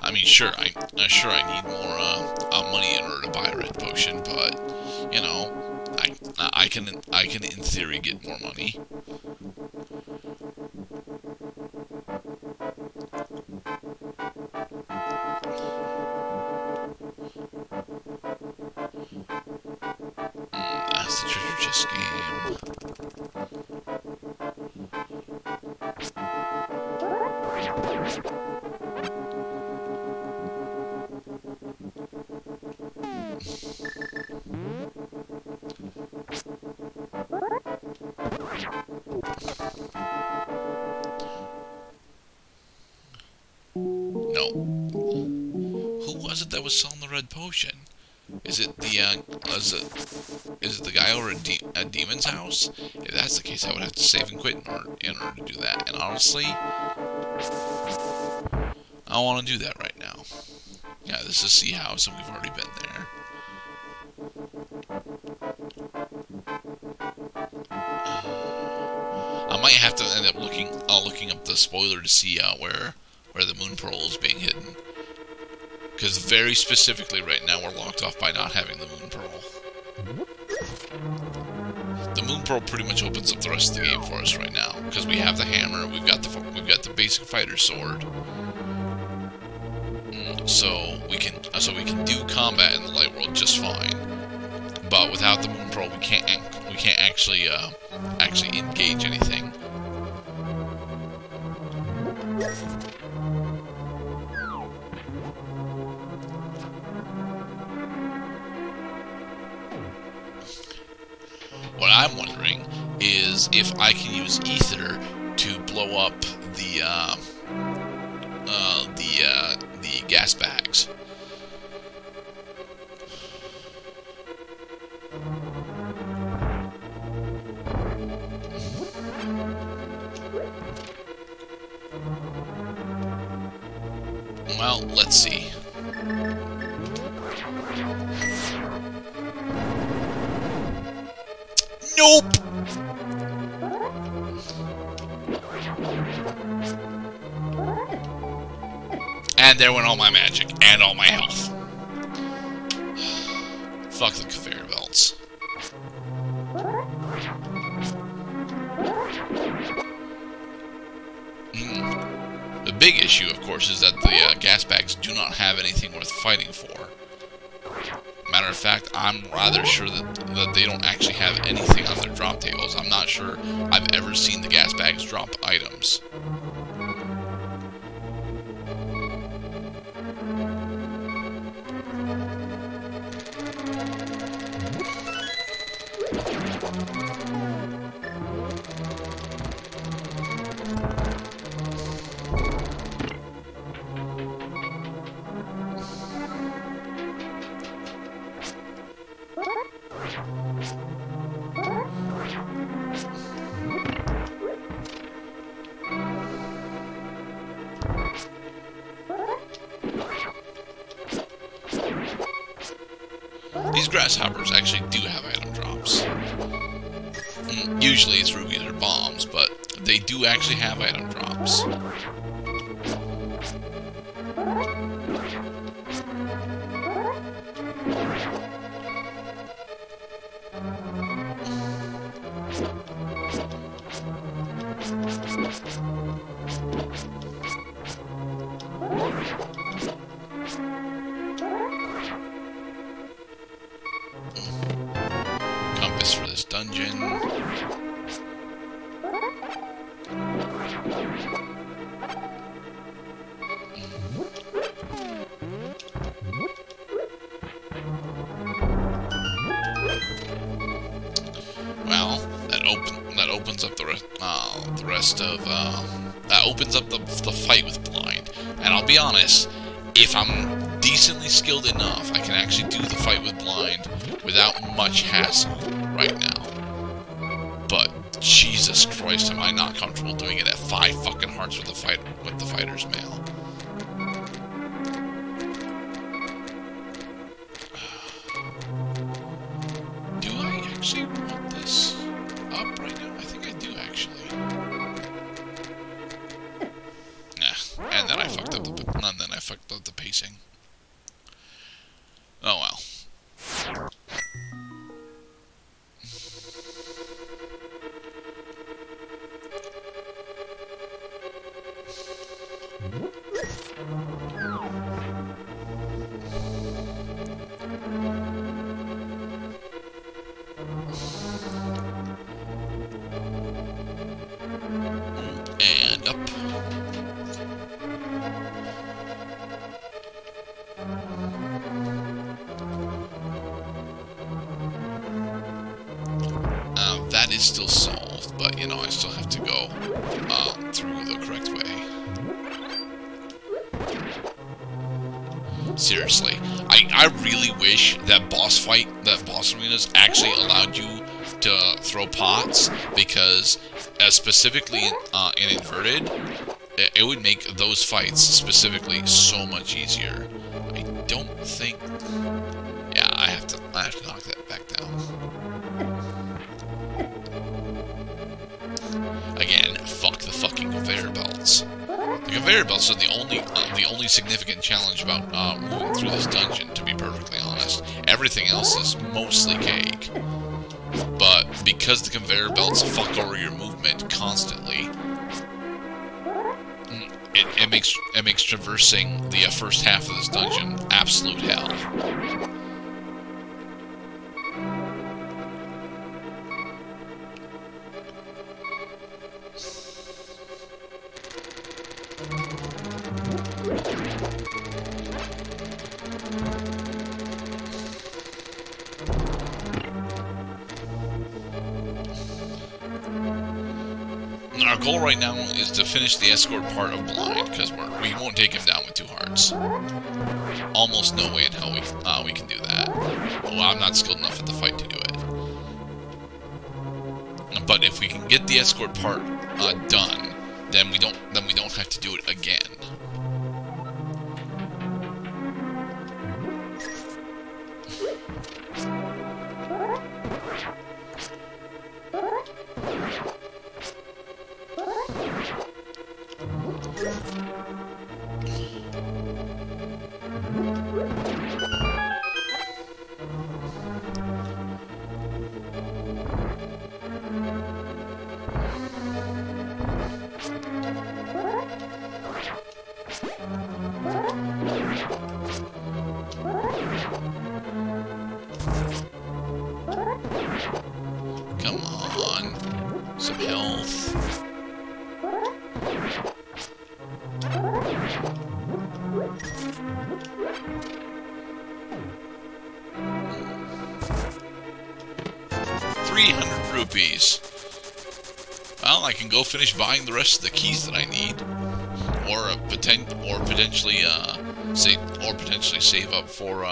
I mean, sure, I need more money in order to buy a red potion, but you know, I can in theory get more money. That's the treasure chest game. No. Who was it that was selling the red potion? Is it the is it the guy over at Demon's house? If that's the case, I would have to save and quit in order to do that. And honestly, I want to do that right now. Yeah, this is Sea House, and we've already been there. I might have to end up looking up the spoiler to see where where the moon pearl is being hidden. Because very specifically right now we're locked off by not having the moon pearl. The moon pearl pretty much opens up the rest of the game for us right now, because we have the hammer, we've got the basic fighter sword, so we can do combat in the light world just fine. But without the moon pearl, we can't actually engage anything. What I'm wondering is if I can use ether to blow up the gas bags. Well, let's see. Nope! And there went all my magic, and all my health. Fuck the conveyor belts. The big issue, of course, is that the gas bags do not have anything worth fighting for. Matter of fact, I'm rather sure that they don't actually have anything on their drop tables. I'm not sure I've ever seen the gas bags drop items. These grasshoppers actually do have item drops. Usually it's rubies or bombs, but they do actually have item drops. Compass for this dungeon. Well, that opens up the rest of that opens up the fight with blind. And I'll be honest, if I'm decently skilled enough, I can actually do the fight with blind without much hassle right now. But Jesus Christ, am I not comfortable doing it at 5 fucking hearts with the fighter's mail. Do I actually want this up right now? I think I do actually. Nah, and then I fucked up the pacing. Oh well. And up. That is still solved, but you know, I still have to go through the correct way. Seriously, I really wish that boss arenas actually allowed you to throw pots, because specifically in inverted, it would make those fights specifically so much easier. I don't think. Yeah, I have to knock that back down. Again, fuck the fucking conveyor belts. The conveyor conveyor belts are the only significant challenge about moving through this dungeon, to be perfectly honest. Everything else is mostly cake. But because the conveyor belts fuck over your movement constantly, it makes traversing the first half of this dungeon absolute hell. Our goal right now is to finish the escort part of Blind, because we won't take him down with 2 hearts. Almost no way in hell we can do that. Well, I'm not skilled enough at the fight to do it. But if we can get the escort part done, then we don't have to do it again. Come on. Some health. $300. Well, I can go finish buying the rest of the keys that I need, or potentially save up for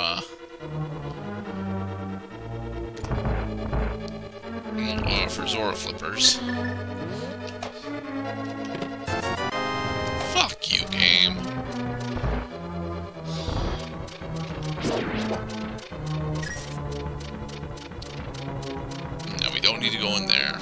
Zora flippers. Fuck you, game. No, we don't need to go in there.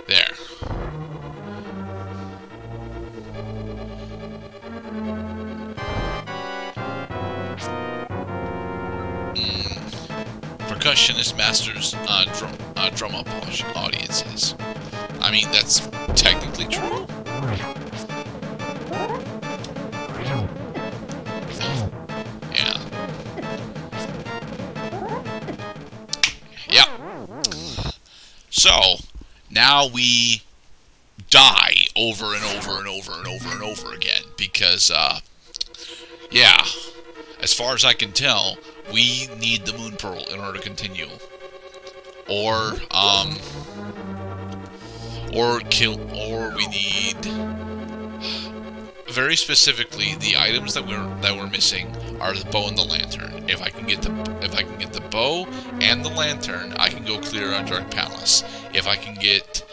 There. Percussionist masters drum up audiences. I mean, that's technically true. Yeah. Yep. So, now we die over and over and over and over and over again because, yeah, as far as I can tell, we need the Moon Pearl in order to continue. Or we need, very specifically, the items that we're missing are the bow and the lantern. If I can get the bow and the lantern, I can go clear on Dark Palace. If I can get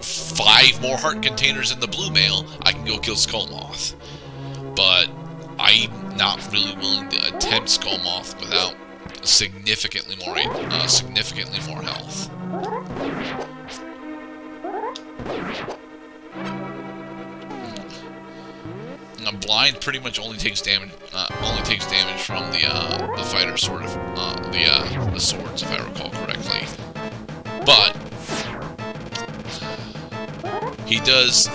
5 more heart containers in the blue mail, I can go kill Skullmoth. But I'm not really willing to attempt Skullmoth without significantly more health. Now, Blind pretty much only takes damage from the fighter sword, the swords, if I recall correctly. But he does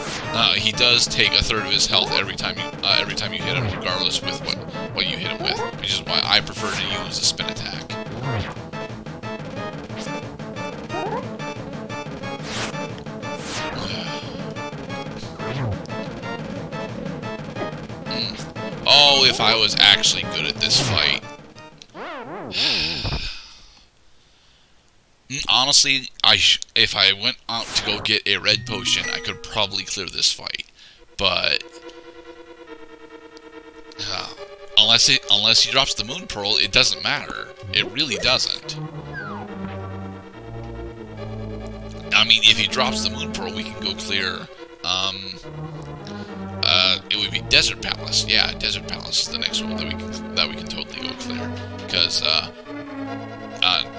take 1/3 of his health every time you hit him, regardless with what you hit him with, which is why I prefer to use a spin attack. Oh, if I was actually good at this fight. Honestly, if I went out to go get a red potion, I could probably clear this fight. But unless he drops the Moon Pearl, it doesn't matter. It really doesn't. I mean, if he drops the Moon Pearl, we can go clear. It would be Desert Palace. Yeah, Desert Palace is the next one that we can totally go clear, because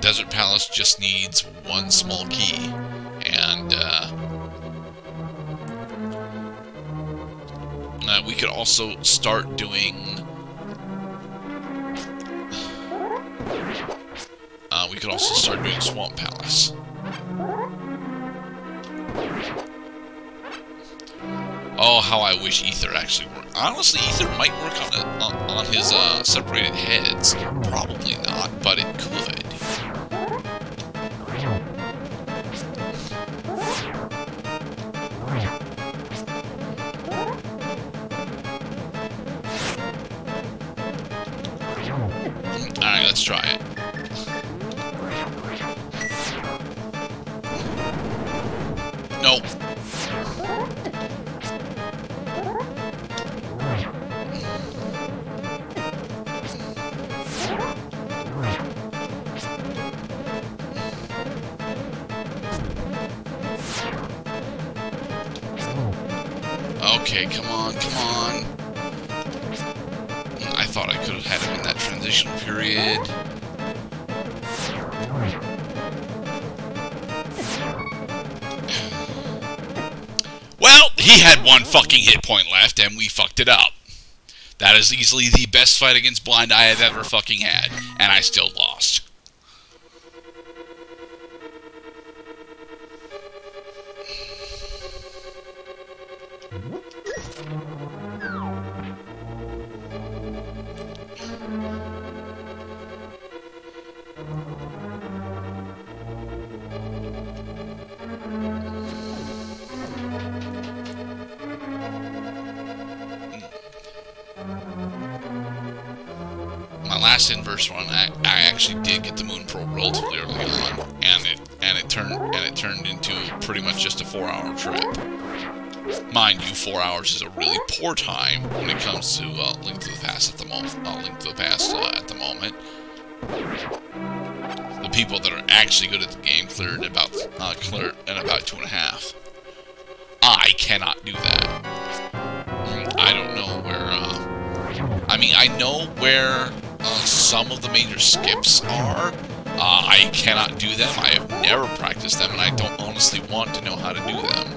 Desert Palace just needs one small key, and we could also start doing. We could also start doing Swamp Palace. Oh, how I wish Ether actually worked. Honestly, Ether might work on his separated heads. Probably not, but it could. Alright, let's try it. Nope. Okay, come on, come on. I thought I could have had him in that transitional period. Well, he had one fucking hit point left, and we fucked it up. That is easily the best fight against Blind I have ever fucking had, and I still lost. Last inverse run, I actually did get the Moon Pearl relatively early on, and it turned into pretty much just a 4-hour trip. Mind you, 4 hours is a really poor time when it comes to Link to the Past at the moment. The people that are actually good at the game clear in about 2.5. I cannot do that. I don't know where. I mean, I know where. Some of the major skips are. I cannot do them. I have never practiced them, and I don't honestly want to know how to do them.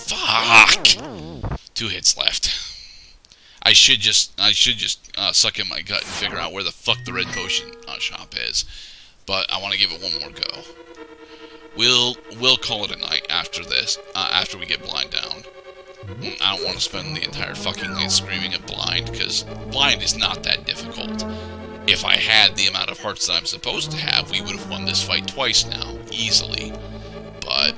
Fuck! 2 hits left. I should just suck in my gut and figure out where the fuck the red potion shop is. But I want to give it one more go. We'll call it a night after this. After we get Blind down. I don't want to spend the entire fucking night screaming at Blind, because Blind is not that difficult. If I had the amount of hearts that I'm supposed to have, we would have won this fight twice now, easily. But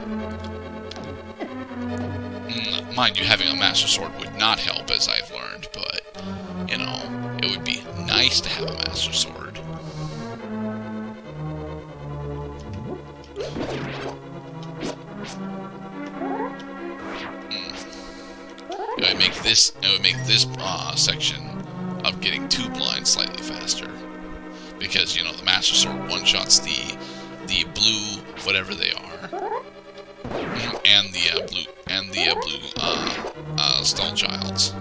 mind you, having a Master Sword would not help, as I've learned, but, you know, it would be nice to have a Master Sword. It would make this section of getting 2 blinds slightly faster. Because, you know, the Master Sword one-shots the blue, whatever they are. And the blue Stall Childs.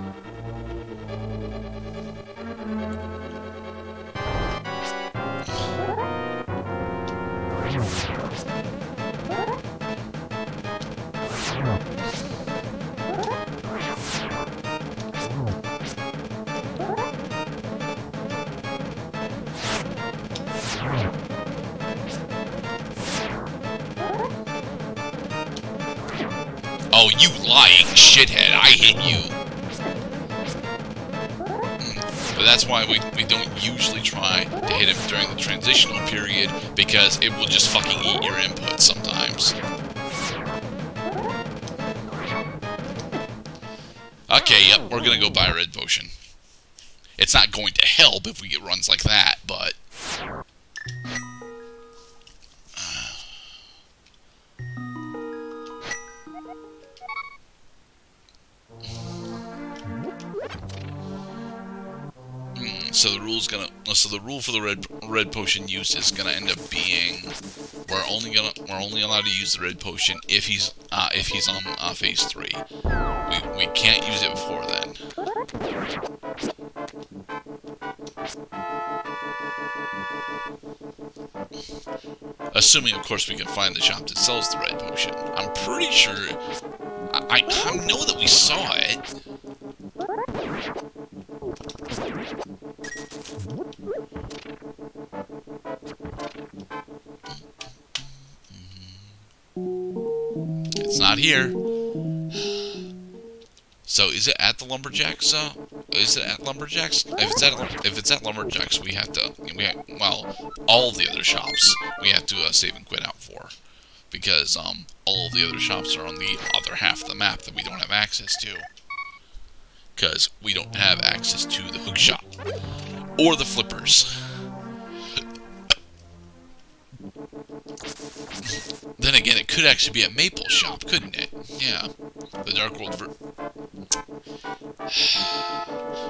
Oh, you lying shithead, I hit you. But that's why we don't usually try to hit him during the transitional period, because it will just fucking eat your input sometimes. Okay, yep, we're gonna go buy a red potion. It's not going to help if we get runs like that, but... So the rule for the red potion use is gonna end up being we're only allowed to use the red potion if he's on phase 3. We can't use it before then. Assuming, of course, we can find the shop that sells the red potion. I'm pretty sure I know that we saw it. It's not here. So is it at the Lumberjacks? Is it at Lumberjacks? If it's at Lumberjacks, well, all of the other shops we have to save and quit out for, because all of the other shops are on the other half of the map that we don't have access to, because we don't have access to the hook shop or the flippers. Then again, it could actually be a Maple shop, couldn't it? Yeah. The Dark World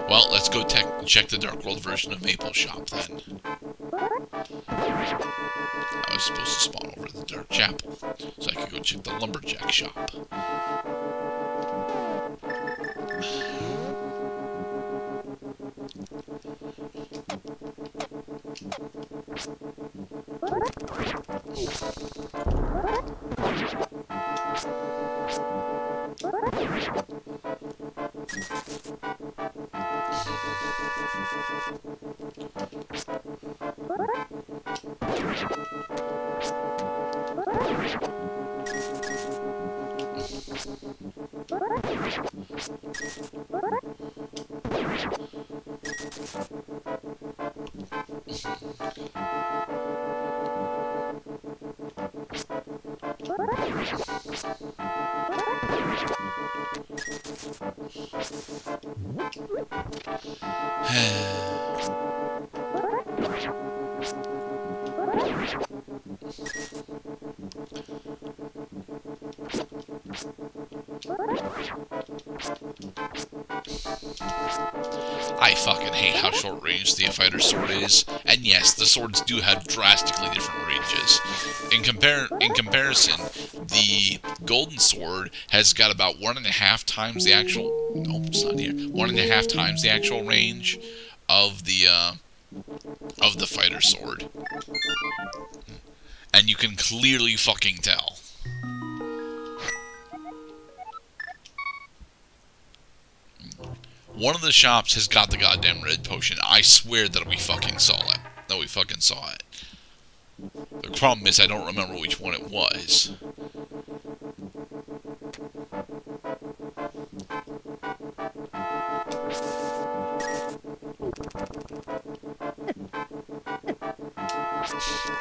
Well, let's go check the Dark World version of Maple shop, then. I was supposed to spawn over to the Dark Chapel, so I could go check the Lumberjack shop. I fucking hate how short range the fighter sword is, and yes, the swords do have drastically different ranges. In comparison, the golden sword has got about 1.5 times the actual. Nope, it's not here. 1.5 times the actual range of the fighter sword, and you can clearly fucking tell. One of the shops has got the goddamn red potion. I swear that we fucking saw it. The problem is I don't remember which one it was.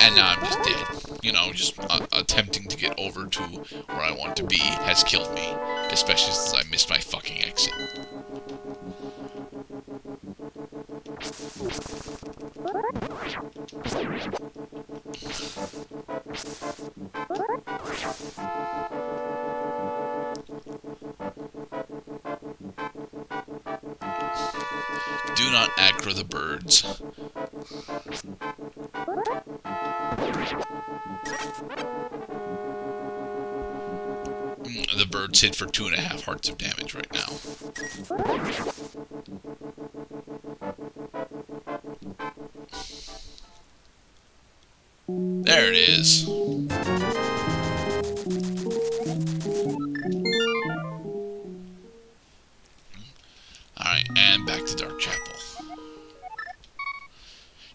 And now I'm just dead. You know, just attempting to get over to where I want to be has killed me. Especially since I missed my fucking exit. Do not aggro the birds. The birds hit for 2.5 hearts of damage right now. There it is. Alright, and back to Dark Chapel.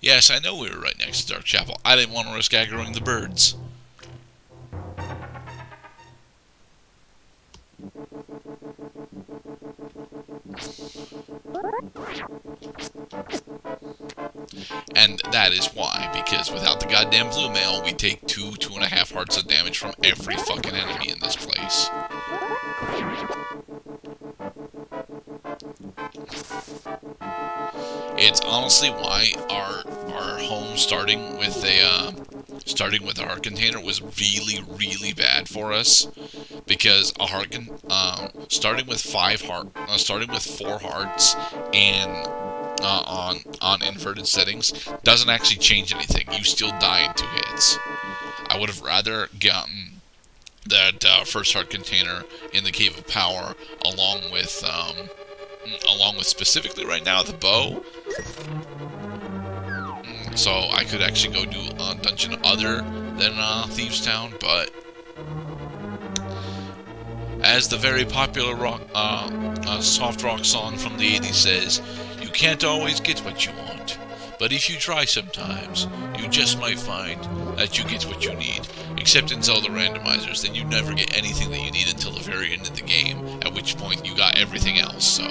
Yes, I know we were right next to Dark Chapel. I didn't want to risk aggroing the birds. And that is why, because without the goddamn blue mail, we take 2.5 hearts of damage from every fucking enemy in this place. It's honestly why our home starting with a heart container was really, really bad for us, because a heart starting with 4 hearts and on inverted settings doesn't actually change anything. You still die in 2 hits. I would have rather gotten that first heart container in the Cave of Power, along with specifically right now the bow, so I could actually go do a dungeon other than Thieves Town. But as the very popular soft rock song from the 80s says, you can't always get what you want, but if you try sometimes, you just might find that you get what you need. Except in Zelda randomizers, then you never get anything that you need until the very end of the game, at which point you got everything else. So,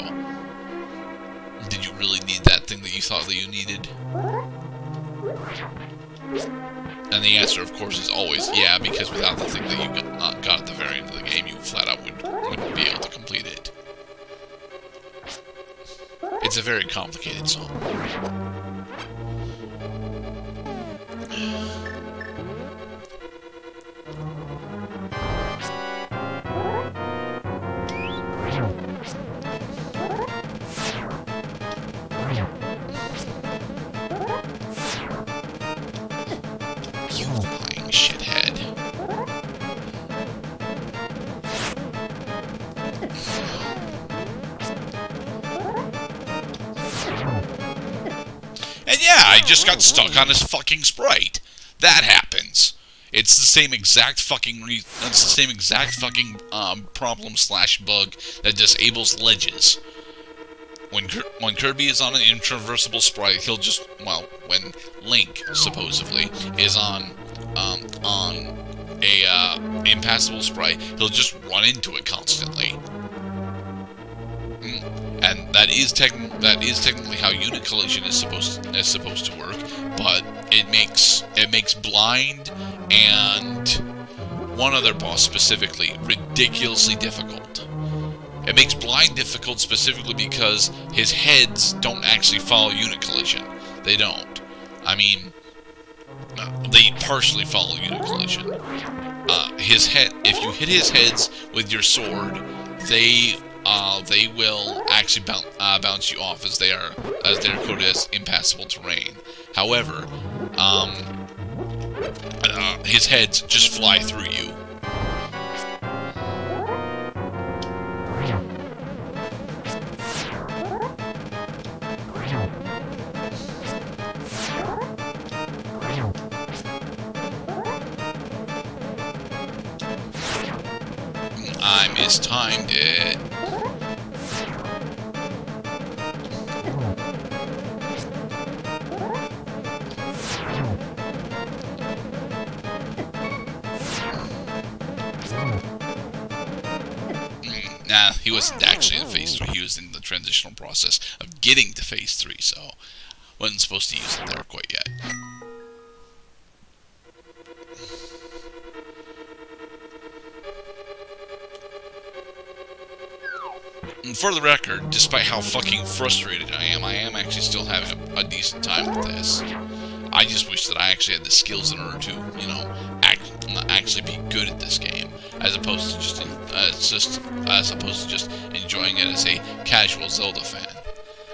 did you really need that thing that you thought that you needed? And the answer, of course, is always yeah, because without the thing that you got at the very end of the game, you flat out wouldn't be able to complete it. It's a very complicated song. You lying shithead. And yeah, I just got stuck on this fucking sprite. That happens. It's the same exact fucking problem / bug that disables ledges. When Kirby is on an intraversable sprite, he'll just, well, when Link supposedly is on a impassable sprite, he'll just run into it constantly. And that is technically how unit collision is supposed to work, but it makes blind and one other boss specifically ridiculously difficult. It makes blind difficult specifically because his heads don't actually follow unit collision. They don't. I mean, they partially follow unit collision. His head, if you hit his heads with your sword, they will actually bounce you off, as they're coded as impassable terrain. However, his heads just fly through you. I mistimed it. Nah, he wasn't actually in Phase 3. He was in the transitional process of getting to Phase 3, so wasn't supposed to use it there quite yet. And for the record, despite how fucking frustrated I am actually still having a decent time with this. I just wish that I actually had the skills in order to, you know, actually be good at this game, as opposed to just enjoying it as a casual Zelda fan.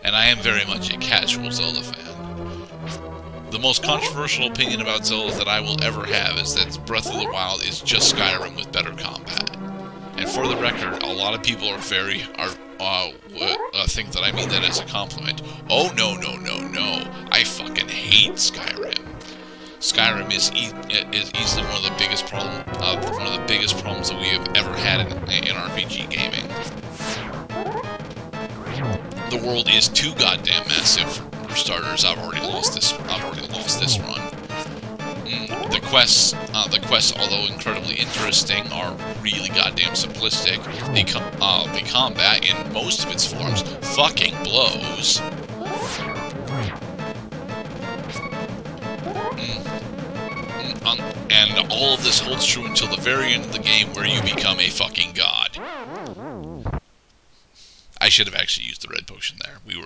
And I am very much a casual Zelda fan. The most controversial opinion about Zelda that I will ever have is that Breath of the Wild is just Skyrim with better combat. And for the record, a lot of people think that I mean that as a compliment. Oh no! I fucking hate Skyrim. Skyrim is easily one of the biggest problems that we have ever had in RPG gaming. The world is too goddamn massive for starters. I've already lost this run. The quests, although incredibly interesting, are really goddamn simplistic. The combat, in most of its forms, fucking blows. And all of this holds true until the very end of the game, where you become a fucking god. I should have actually used the red potion there. We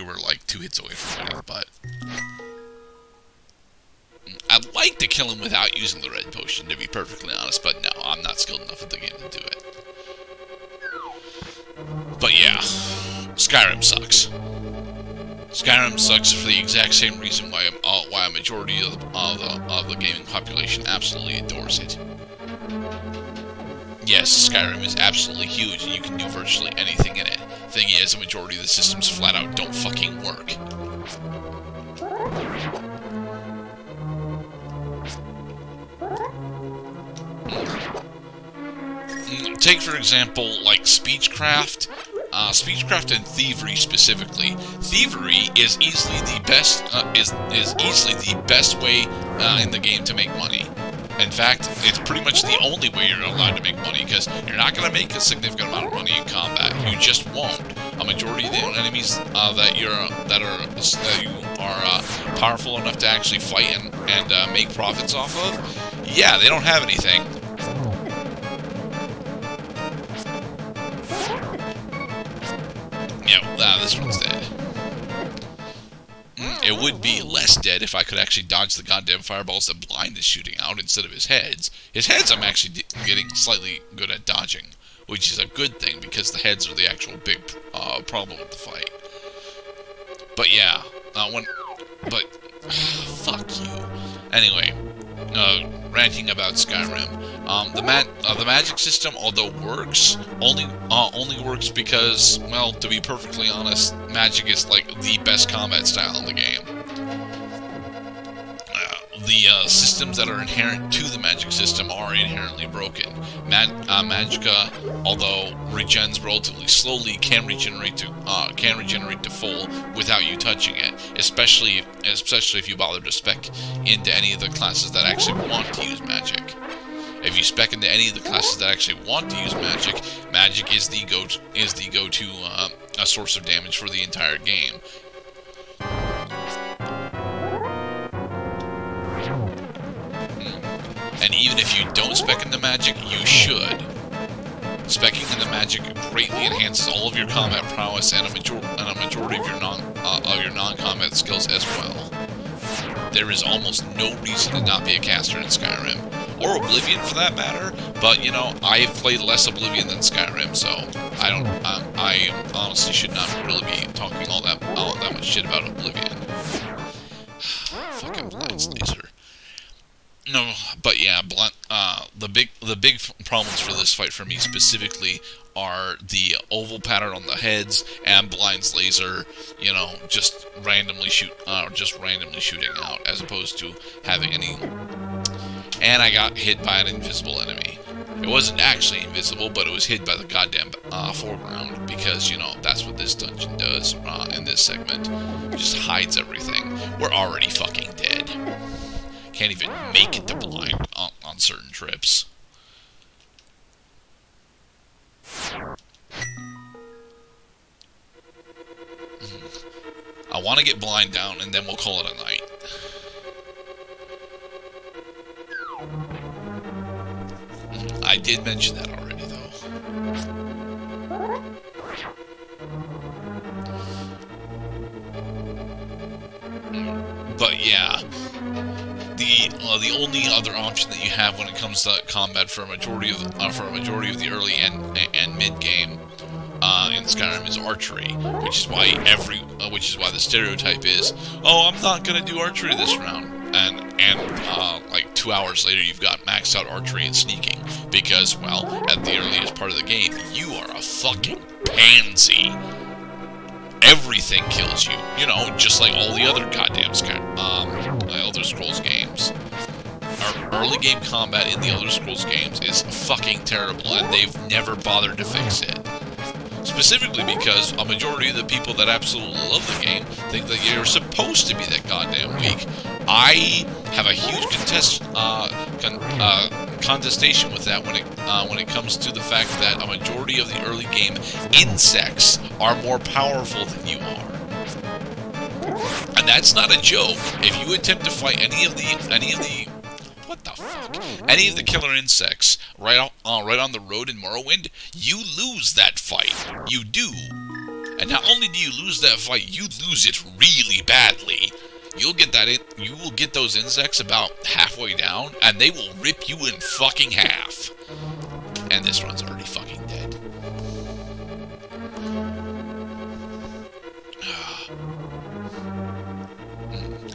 were like 2 hits away from winning, but I'd like to kill him without using the red potion, to be perfectly honest, but no, I'm not skilled enough at the game to do it. But yeah, Skyrim sucks. Skyrim sucks for the exact same reason why a majority of the gaming population absolutely adores it. Yes, Skyrim is absolutely huge, and you can do virtually anything in it. Thing is, a majority of the systems flat out don't fucking work. Take, for example, like Speechcraft. Speechcraft and Thievery specifically. Thievery is easily the best easily the best way in the game to make money. In fact, it's pretty much the only way you're allowed to make money, because you're not going to make a significant amount of money in combat. You just won't. A majority of the enemies that you are powerful enough to actually fight and make profits off of, yeah, they don't have anything. Yeah, this one's dead. It would be less dead if I could actually dodge the goddamn fireballs that Blind is shooting out instead of his heads. His heads I'm actually getting slightly good at dodging, which is a good thing because the heads are the actual big problem with the fight. But yeah, fuck you. Anyway, ranting about Skyrim. The magic system, although works, only works because, well, to be perfectly honest, magic is like the best combat style in the game. The systems that are inherent to the magic system are inherently broken. Magicka, although regens relatively slowly, can regenerate to full without you touching it. Especially if you bother to spec into any of the classes that actually want to use magic. If you spec into any of the classes that actually want to use magic, magic is the go-to a source of damage for the entire game. And even if you don't spec into magic, you should. Specking into magic greatly enhances all of your combat prowess and a majority of your non-combat skills as well. There is almost no reason to not be a caster in Skyrim, or Oblivion for that matter. But you know, I've played less Oblivion than Skyrim, so I honestly should not really be talking all that much shit about Oblivion. Fucking Blind's laser. No, but yeah, the big problems for this fight for me specifically are the oval pattern on the heads and Blind's laser, you know, just randomly shooting out as opposed to having any. And I got hit by an invisible enemy. It wasn't actually invisible, but it was hid by the goddamn foreground, because, you know, that's what this dungeon does in this segment. It just hides everything. We're already fucking dead. Can't even make it to Blind on certain trips. I want to get Blind down, and then we'll call it a night. I did mention that already, though. But yeah, the only other option that you have when it comes to combat for a majority of the early and mid game in Skyrim is archery, which is why the stereotype is, oh, I'm not gonna do archery this round. And like 2 hours later, you've got maxed out archery and sneaking, because, well, at the earliest part of the game, you are a fucking pansy. Everything kills you, you know, just like all the other goddamn Elder Scrolls games. Our early game combat in the Elder Scrolls games is fucking terrible, and they've never bothered to fix it. Specifically because a majority of the people that absolutely love the game think that you're supposed to be that goddamn weak. I have a huge contestation with that when it comes to the fact that a majority of the early game insects are more powerful than you are. And that's not a joke. If you attempt to fight any of the killer insects right on the road in Morrowind, you lose that fight. You do. And not only do you lose that fight, you lose it really badly. You will get those insects about halfway down, and they will rip you in fucking half. And this run's already fucking dead.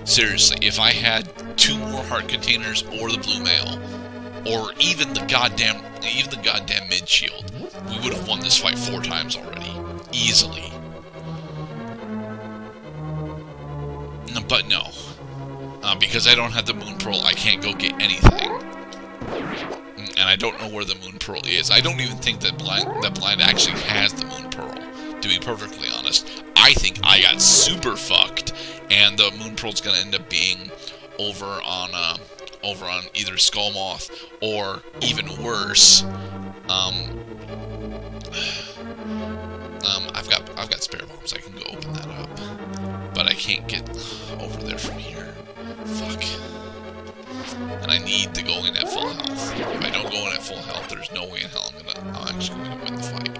Seriously, if I had 2 more heart containers or the blue mail, or even the goddamn mid shield, we would have won this fight 4 times already. Easily. But no. Because I don't have the Moon Pearl, I can't go get anything. And I don't know where the Moon Pearl is. I don't even think that Blind actually has the Moon Pearl, to be perfectly honest. I think I got super fucked, and the Moon Pearl's gonna end up being over on either Skullmoth, or even worse, I've got spare bombs. I can go open that up, but I can't get over there from here. Fuck. And I need to go in at full health. If I don't go in at full health, there's no way in hell I'm actually going to win the fight.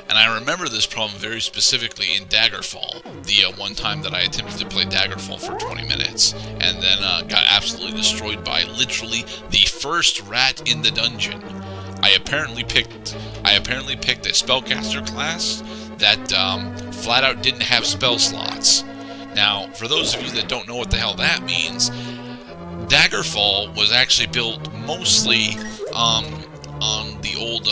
And I remember this problem very specifically in Daggerfall, the one time that I attempted to play Daggerfall for 20 minutes, and then got absolutely destroyed by literally the first rat in the dungeon. I apparently picked a spellcaster class that flat out didn't have spell slots. Now, for those of you that don't know what the hell that means, Daggerfall was actually built mostly on the old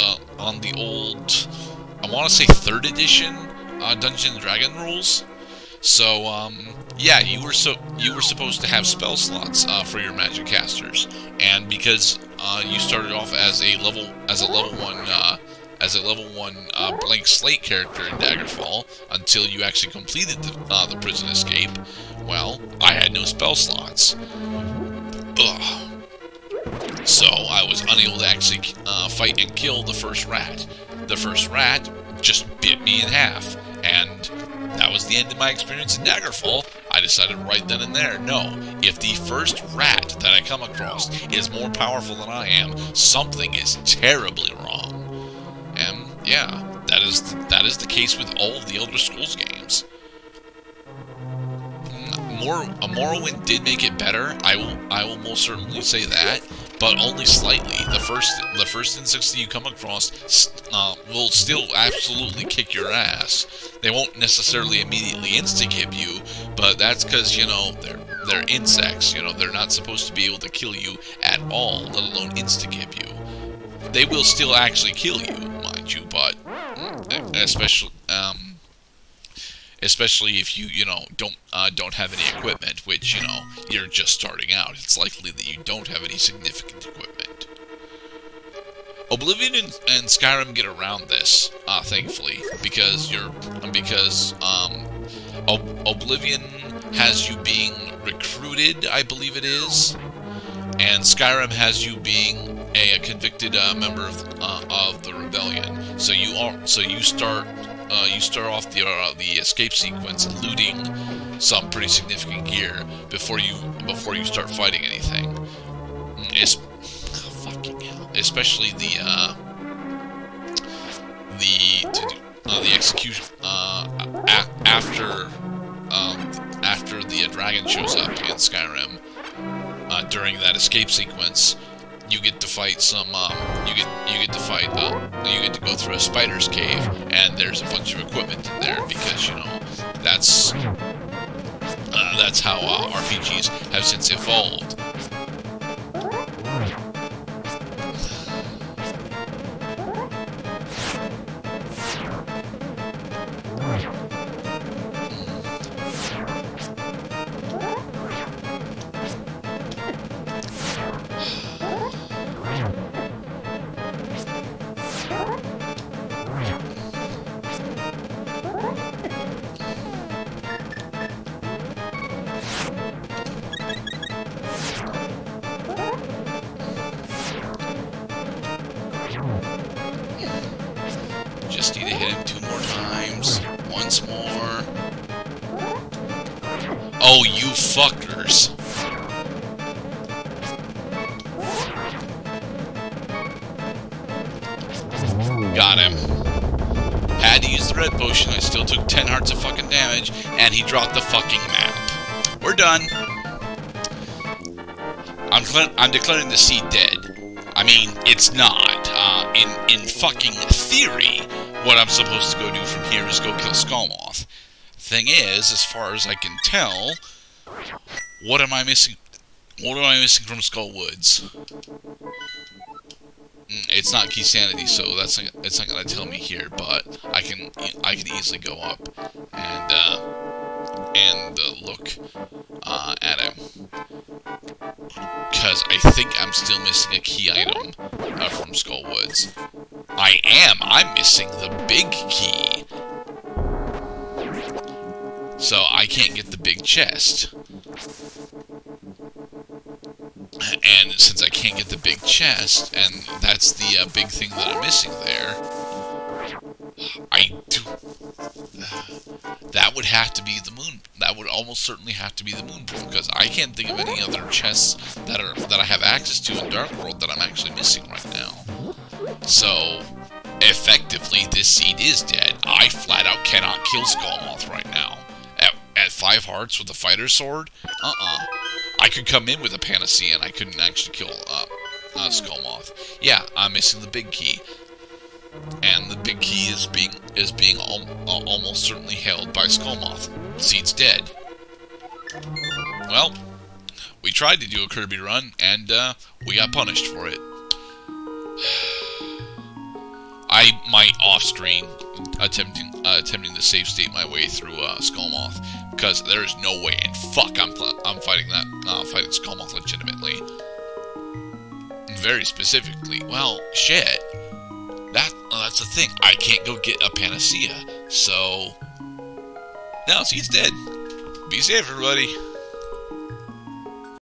I want to say 3rd edition Dungeons & Dragons rules. So yeah, you were supposed to have spell slots for your magic casters, and because you started off as a level 1 blank slate character in Daggerfall until you actually completed the prison escape, well, I had no spell slots. Ugh. So I was unable to actually fight and kill the first rat. The first rat just bit me in half, and that was the end of my experience in Daggerfall. I decided right then and there, no, if the first rat that I come across is more powerful than I am, something is terribly wrong. And yeah, that is the case with all of the Elder Scrolls games. Morrowind did make it better. I will most certainly say that, but only slightly. The first insects that you come across will still absolutely kick your ass. They won't necessarily immediately insta-kib you, but that's because, you know, they're insects. You know, they're not supposed to be able to kill you at all, let alone insta-kib you. They will still actually kill you, mind you, but especially if you don't have any equipment, which, you know, you're just starting out. It's likely that you don't have any significant equipment. Oblivion and Skyrim get around this, thankfully, because Oblivion has you being recruited, I believe it is, and Skyrim has you being a convicted member of the rebellion. So you start off the escape sequence looting some pretty significant gear before you start fighting anything. Fucking hell. Especially the execution after the dragon shows up in Skyrim. During that escape sequence, you get to fight you get to go through a spider's cave, and there's a bunch of equipment in there because, you know, that's how RPGs have since evolved. Just need to hit him 2 more times. Once more. Oh, you fuckers. Got him. Had to use the red potion. I still took 10 hearts of fucking damage, and he dropped the fucking map. We're done. I'm declaring the seed dead. I mean, it's not. In fucking theory, what I'm supposed to go do from here is go kill Skullmoth. Thing is, as far as I can tell, what am I missing? What am I missing from Skullwoods? It's not key sanity, so it's not gonna tell me here. But I can easily go up and look at him, because I think I'm still missing a key item from Skullwoods. I'm missing the big key, so I can't get the big chest. And since I can't get the big chest, and that's the big thing that I'm missing there, that would have to be the moon. That would almost certainly have to be the moon pool, because I can't think of any other chests that I have access to in Dark World that I'm actually missing right now. So, effectively, this seed is dead. I flat out cannot kill Skullmoth right now. At 5 hearts with a fighter sword? I could come in with a panacea and I couldn't actually kill Skullmoth. Yeah, I'm missing the big key. And the big key is being almost certainly held by Skullmoth. Seed's dead. Well, we tried to do a Kirby run, and we got punished for it. I might off-screen attempting to save state my way through Skullmoth, because there is no way in fuck I'm fighting fighting Skullmoth legitimately. Very specifically. Well, shit. That's the thing. I can't go get a panacea. So, no, he's dead. Be safe, everybody.